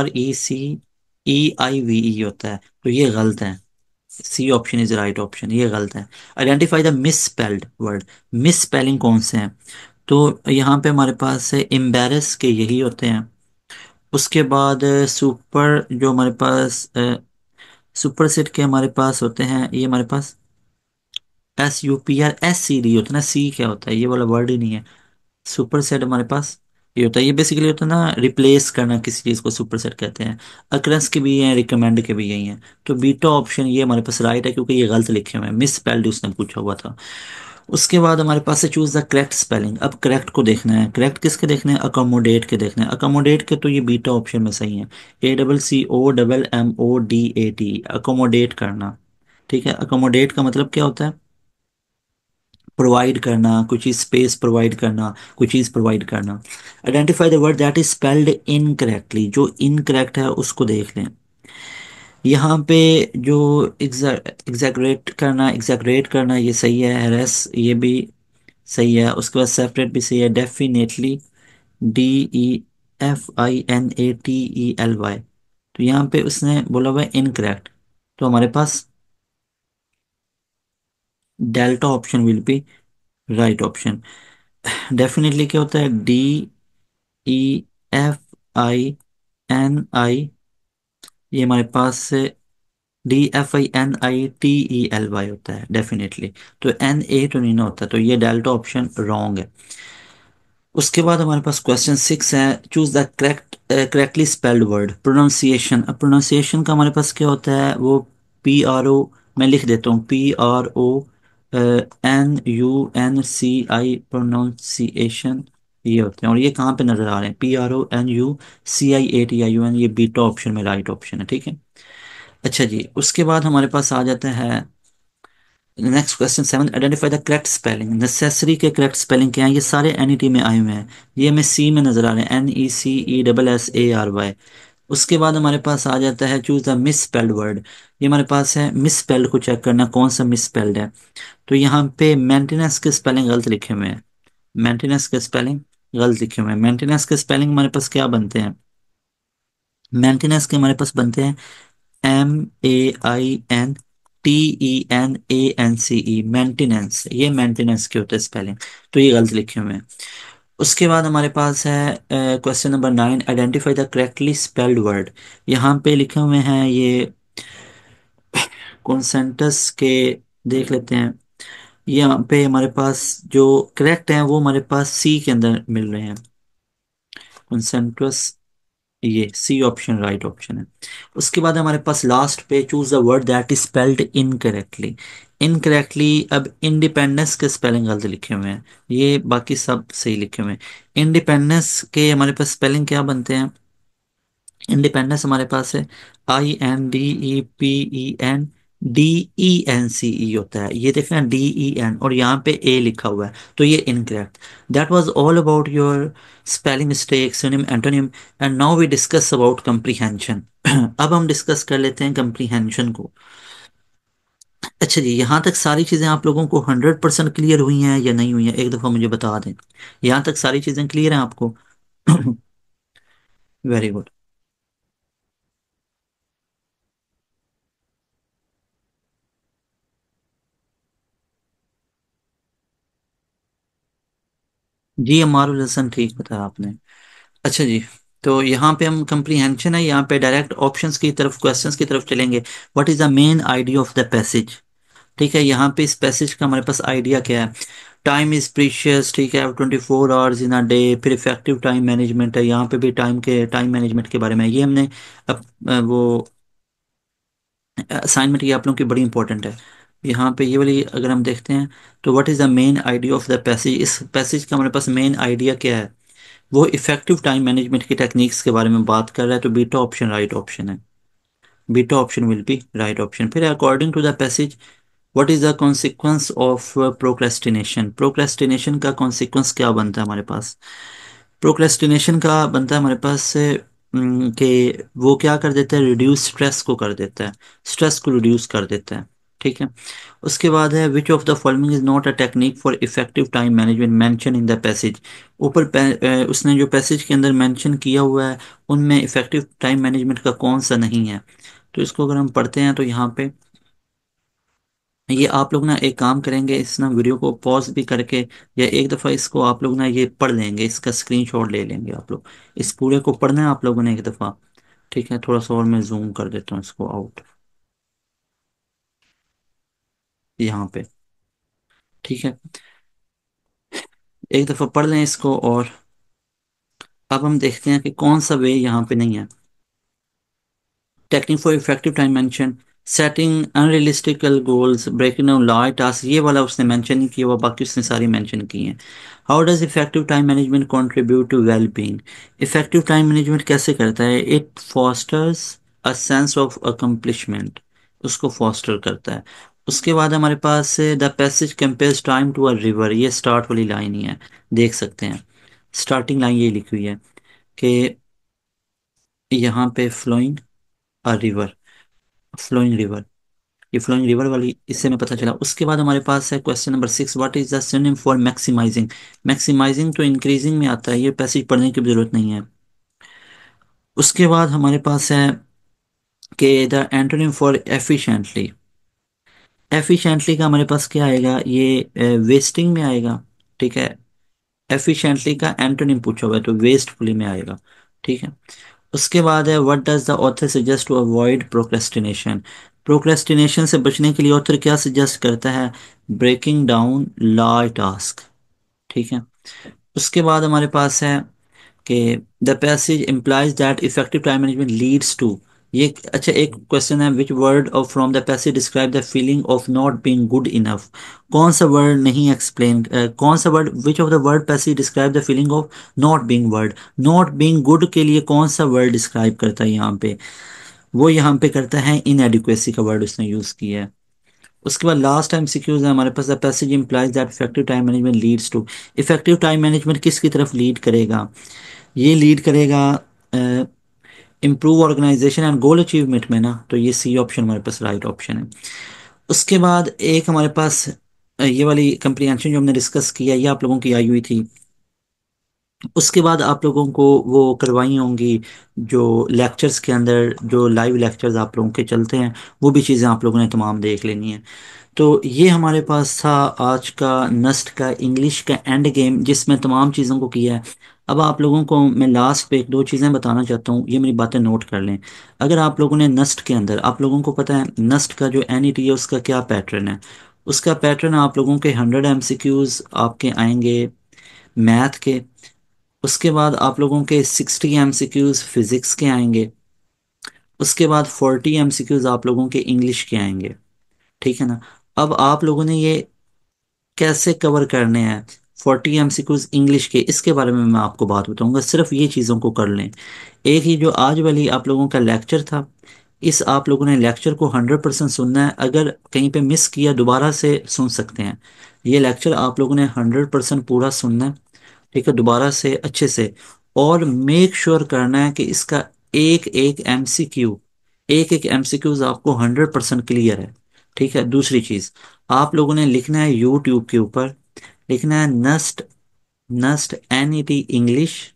RECEIVE होता है, तो ये गलत है। C option is right option, ये गलत है। Identify the misspelled word, misspelling कौन से हैं, तो यहाँ पे हमारे पास है एम्बेरस के यही होते हैं। उसके बाद सुपर जो हमारे पास सुपर सेट के हमारे पास होते हैं, ये हमारे पास SUPRSCD होता है ना, सी क्या होता है, ये वाला वर्ड ही नहीं है। सुपर सेट हमारे पास ये होता है, ये बेसिकली होता है ना रिप्लेस करना किसी चीज़ को, सुपर सेट कहते हैं। अक्रस के भी हैं, रिकमेंड के भी यही हैं। तो बीटा ऑप्शन ये हमारे पास राइट है, क्योंकि ये गलत लिखे हुए हैं, मिस स्पेल्ड उसने पूछा हुआ था। उसके बाद हमारे पास से चूज द करेक्ट स्पेलिंग। अब करेक्ट को देखना है, करेक्ट किसके देखने हैं, अकोमोडेट के देखने हैं। अकोमोडेट के तो ये बीटा ऑप्शन में सही है, ACCOMMODAT, अकोमोडेट करना, ठीक है। अकोमोडेट का मतलब क्या होता है, प्रोवाइड करना, कुछ चीज स्पेस प्रोवाइड करना, कुछ चीज प्रोवाइड करना। Identify the word that is spelled incorrectly, जो इनकरेक्ट है उसको देख लें। यहाँ पे जो एग्जैगरेट करना ये सही है, हेरेस ये भी सही है। उसके बाद सेपरेट भी सही है, डेफिनेटली DEFINATELY, तो यहाँ पे उसने बोला हुआ है इनकरेक्ट, तो हमारे पास delta option will be right option. Definitely क्या होता है, DEFINI, ये हमारे पास DEFINITELY होता है डेफिनेटली, तो NA तो नहीं ना होता, तो ये डेल्टा ऑप्शन रॉन्ग है। उसके बाद हमारे पास क्वेश्चन 6 है, choose the correctly spelled word, pronunciation. अब प्रोनाउंसिएशन का हमारे पास क्या होता है, वो PRO, मैं लिख देता हूँ PRONUNCI, प्रोनाउंसिएशन ये होते हैं। और ये कहाँ पे नजर आ रहे हैं, PRONUCIATION, ये बीटा ऑप्शन में राइट ऑप्शन है, ठीक है। अच्छा जी, उसके बाद हमारे पास आ जाता है next question 7, identify the correct spelling. Necessary के करेक्ट स्पेलिंग क्या है, ये सारे NET में आए हुए हैं, ये हमें सी में नजर आ रहे हैं, NECESSARY। उसके बाद हमारे पास आ जाता है choose the misspelled word. ये हमारे पास है मिस स्पेल्ड को चेक करना कौन सा मिस स्पेल्ड है, तो यहाँ पे मेंटेनेंस के स्पेलिंग गलत लिखे हुए हैं, मेंटेनेंस के स्पेलिंग गलत लिखे हुए हैं। मेंटेनेंस के स्पेलिंग हमारे पास क्या बनते हैं, मेंटेनेंस के हमारे पास बनते हैं MEINTENANCE, मेंटेनेंस, ये मेंटेनेंस के होते हैं स्पेलिंग, तो ये गलत लिखे हुए हैं। उसके बाद हमारे पास है question number 9, identify the correctly spelled word. यहाँ पे लिखे हुए हैं ये कॉन्सेंटस के, देख लेते हैं। यहाँ पे हमारे पास जो करेक्ट हैं वो हमारे पास सी के अंदर मिल रहे हैं, कॉन्सेंटस, ये सी ऑप्शन राइट ऑप्शन है। उसके बाद हमारे पास लास्ट पे choose the word that is spelled incorrectly. Incorrectly, अब इंडिपेंडेंस के स्पेलिंग गलत लिखे हुए हैं, ये बाकी सब सही लिखे हुए हैं। इंडिपेंडेंस के हमारे पास स्पेलिंग क्या बनते हैं, इंडिपेंडेंस हमारे पास है INDEPEN DENCE होता है, ये देखना DEN और यहाँ पे ए लिखा हुआ है, तो ये incorrect. That was all about your spelling mistake, synonym, antonym. And now we discuss about comprehension. अब हम डिस्कस कर लेते हैं कंप्रीहेंशन को। अच्छा जी, यहाँ तक सारी चीज़ें आप लोगों को 100% क्लियर हुई हैं या नहीं हुई हैं, एक दफ़ा मुझे बता दें। यहाँ तक सारी चीज़ें क्लियर हैं आपको? Very good. जी, अमारुल हसन, ठीक बताया आपने। अच्छा जी, तो यहाँ पे हम कंप्रीहेंशन है, यहाँ पे डायरेक्ट ऑप्शंस की तरफ, क्वेश्चंस की तरफ चलेंगे। What is the main idea of the passage? ठीक है, यहाँ पे इस पैसेज का हमारे पास आइडिया क्या है? टाइम इज प्रीशियस, ठीक है, 24 आवर्स इन अ डे। फिर इफेक्टिव टाइम मैनेजमेंट है, यहाँ पे भी टाइम मैनेजमेंट के बारे में है। ये हमने वो असाइनमेंट, ये आप लोगों की बड़ी इंपॉर्टेंट है। यहाँ पे ये वाली अगर हम देखते हैं, तो what is the main idea of the passage, इस पैसेज का हमारे पास मेन आइडिया क्या है? वो इफेक्टिव टाइम मैनेजमेंट की टेक्निक्स के बारे में बात कर रहा है, तो बीटा ऑप्शन राइट ऑप्शन है। Beta option will be right option. फिर according to the passage, what is the consequence of procrastination? Procrastination का कॉन्सिक्वेंस क्या बनता है हमारे पास? प्रोक्रेस्टिनेशन का बनता है हमारे पास से कि वो क्या कर देता है, रिड्यूस स्ट्रेस को कर देता है, स्ट्रेस को रिड्यूस कर देता है। ठीक है। उसके बाद है, which of the following is not a technique for effective time management mention in the passage? ऊपर उसने जो पैसेज के अंदर मेंशन किया हुआ है, उनमें इफेक्टिव टाइम मैनेजमेंट का कौन सा नहीं है? तो इसको अगर हम पढ़ते हैं, तो यहाँ पे ये आप लोग ना एक काम करेंगे, इस ना वीडियो को पॉज भी करके, या एक दफ़ा इसको आप लोग ना ये पढ़ लेंगे, इसका स्क्रीनशॉट ले लेंगे आप लोग। इस पूरे को पढ़ना है आप लोगों ने एक दफ़ा। ठीक है, थोड़ा सा और मैं जूम कर देता हूँ इसको आउट, यहाँ पे। ठीक है, एक दफ़ा पढ़ लें इसको। और अब हम देखते हैं कि कौन सा वे यहाँ पे नहीं है। Technique for effective time mention, setting unrealistical goals, breaking down large task, ये वाला उसने मेंशन नहीं किया हुआ, बाकी उसने सारी मेंशन की हैं। How does effective time management contribute to well being? Effective time management कैसे करता है? It fosters a sense of accomplishment, उसको फॉस्टर करता है। उसके बाद हमारे पास the passage compares time to a river, ये स्टार्ट वाली लाइन ही है, देख सकते हैं। स्टार्टिंग लाइन ये लिखी हुई है कि यहाँ पे flowing a river, flowing river, ये फ्लोइंग रिवर वाली इससे में पता चला। उसके बाद हमारे पास है question number 6, what is the synonym for maximizing? Maximizing तो इंक्रीजिंग में आता है, ये पैसेज पढ़ने की भी जरूरत नहीं है। उसके बाद हमारे पास है कि the antonym for efficiently, efficiently का हमारे पास क्या आएगा? ये वेस्टिंग में आएगा। ठीक है, एफिशिएंटली का एंटोनिम पूछा हुआ है, तो वेस्टफुली में आएगा। ठीक है। उसके बाद है, what does the author suggest to avoid procrastination? Procrastination से बचने के लिए ऑथर क्या सजेस्ट करता है? Breaking down large task. ठीक है। उसके बाद हमारे पास है कि the passage implies that effective time management leads to, ये अच्छा एक क्वेश्चन है, which word of from the passage describe the feeling of not being good enough? कौन सा वर्ड नहीं एक्सप्लेन, कौन सा word, which of the word passage describe the feeling of not being word, not being good के लिए कौन सा word describe करता है यहाँ पे? वो यहाँ पे करता है इनएडिक्वेसी का वर्ड उसने यूज किया है। उसके बाद लास्ट टाइम सिक्योर है हमारे पास, the passage implies that effective time management leads to, effective time management किसकी तरफ लीड करेगा? ये लीड करेगा improve organisation and goal achievement में ना, तो ये सी ऑप्शन हमारे पास राइट ऑप्शन है। उसके बाद एक हमारे पास ये वाली कंप्रीहेंशन जो हमने डिस्कस किया, ये आप लोगों की आई हुई थी। उसके बाद आप लोगों को वो करवाई होंगी, जो लेक्चर्स के अंदर जो लाइव लेक्चर्स आप लोगों के चलते हैं, वो भी चीज़ें आप लोगों ने तमाम देख लेनी है। तो ये हमारे पास था आज का नस्ट का इंग्लिश का एंड गेम, जिसमें तमाम चीज़ों को किया है। अब आप लोगों को मैं लास्ट पे एक दो चीज़ें बताना चाहता हूँ, ये मेरी बातें नोट कर लें। अगर आप लोगों ने नस्ट के अंदर, आप लोगों को पता है नस्ट का जो एनईटी है उसका क्या पैटर्न है? उसका पैटर्न आप लोगों के 100 MCQs आपके आएंगे मैथ के। उसके बाद आप लोगों के 60 MCQs फिजिक्स के आएंगे। उसके बाद 40 MCQs आप लोगों के इंग्लिश के आएंगे। ठीक है ना? अब आप लोगों ने ये कैसे कवर करने हैं? 40 MCQs इंग्लिश के, इसके बारे में मैं आपको बात बताऊंगा। सिर्फ ये चीज़ों को कर लें। एक ही जो आज वाली आप लोगों का लेक्चर था, इस आप लोगों ने लेक्चर को 100% सुनना है। अगर कहीं पे मिस किया दोबारा से सुन सकते हैं। ये लेक्चर आप लोगों ने 100% पूरा सुनना है, ठीक है, दोबारा से अच्छे से। और मेक श्योर करना है कि इसका एक एक एमसीक्यू, एक एक एमसीक्यूज आपको 100% क्लियर है। ठीक है। दूसरी चीज, आप लोगों ने लिखना है यूट्यूब के ऊपर, लिखना है नस्ट, नस्ट NET इंग्लिश,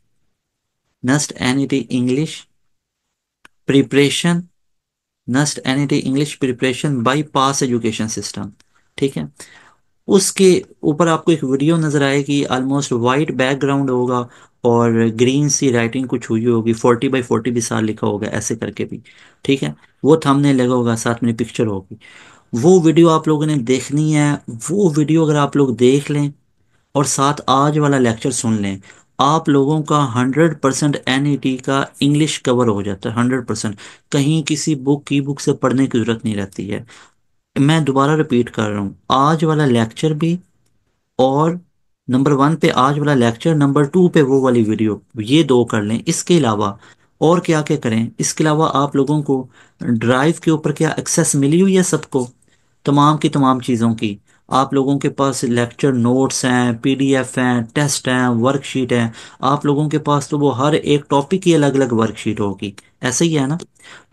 नस्ट NET इंग्लिश प्रिपरेशन, नस्ट NET English preparation by pass education system. ठीक है। उसके ऊपर आपको एक वीडियो नजर आएगी, ऑलमोस्ट वाइट बैकग्राउंड होगा और ग्रीन सी राइटिंग कुछ हुई होगी, 40 बाई 40 भी साल लिखा होगा ऐसे करके भी। ठीक है। वो थंबनेल लगा होगा, साथ में पिक्चर होगी। वो वीडियो आप लोगों ने देखनी है। वो वीडियो अगर आप लोग देख लें और साथ आज वाला लेक्चर सुन लें, आप लोगों का 100% NET का इंग्लिश कवर हो जाता है, 100%। कहीं किसी बुक की बुक से पढ़ने की जरूरत नहीं रहती है। मैं दोबारा रिपीट कर रहा हूँ, आज वाला लेक्चर भी, और नंबर 1 पे आज वाला लेक्चर, नंबर 2 पे वो वाली वीडियो, ये दो कर लें। इसके अलावा और क्या क्या करें, इसके अलावा आप लोगों को ड्राइव के ऊपर क्या एक्सेस मिली हुई है सबको, तमाम की तमाम चीज़ों की। आप लोगों के पास लेक्चर नोट्स हैं, PDF हैं, टेस्ट हैं, वर्कशीट हैं। आप लोगों के पास तो वो हर एक टॉपिक की अलग अलग वर्कशीट होगी, ऐसे ही है ना।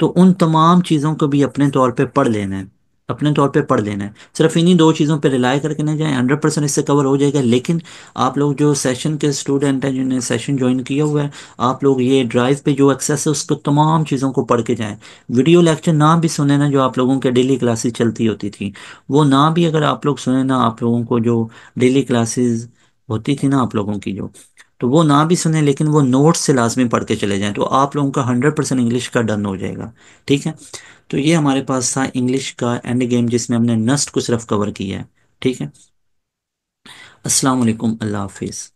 तो उन तमाम चीज़ों को भी अपने तौर पे पढ़ लेना है, अपने तौर पे पढ़ लेना है। सिर्फ इन्हीं दो चीज़ों पे रिलाई करके ना जाएं, 100% इससे कवर हो जाएगा। लेकिन आप लोग जो सेशन के स्टूडेंट हैं, जिन्होंने सेशन ज्वाइन किया हुआ है, आप लोग ये ड्राइव पे जो एक्सेस है उसको तमाम चीज़ों को पढ़ के जाएं। वीडियो लेक्चर ना भी सुने ना, जो आप लोगों के डेली क्लासेस चलती होती थी, वो ना भी अगर आप लोग सुने ना, आप लोगों को जो डेली क्लासेस होती थी ना आप लोगों की जो, तो वो ना भी सुने, लेकिन वो नोट्स से लाजमी पढ़ के चले जाएं, तो आप लोगों का 100% इंग्लिश का डन हो जाएगा। ठीक है। तो ये हमारे पास था इंग्लिश का एंड गेम, जिसमें हमने नस्ट को सिर्फ कवर किया है। ठीक है। अस्सलाम वालेकुम, अल्लाह हाफिज़।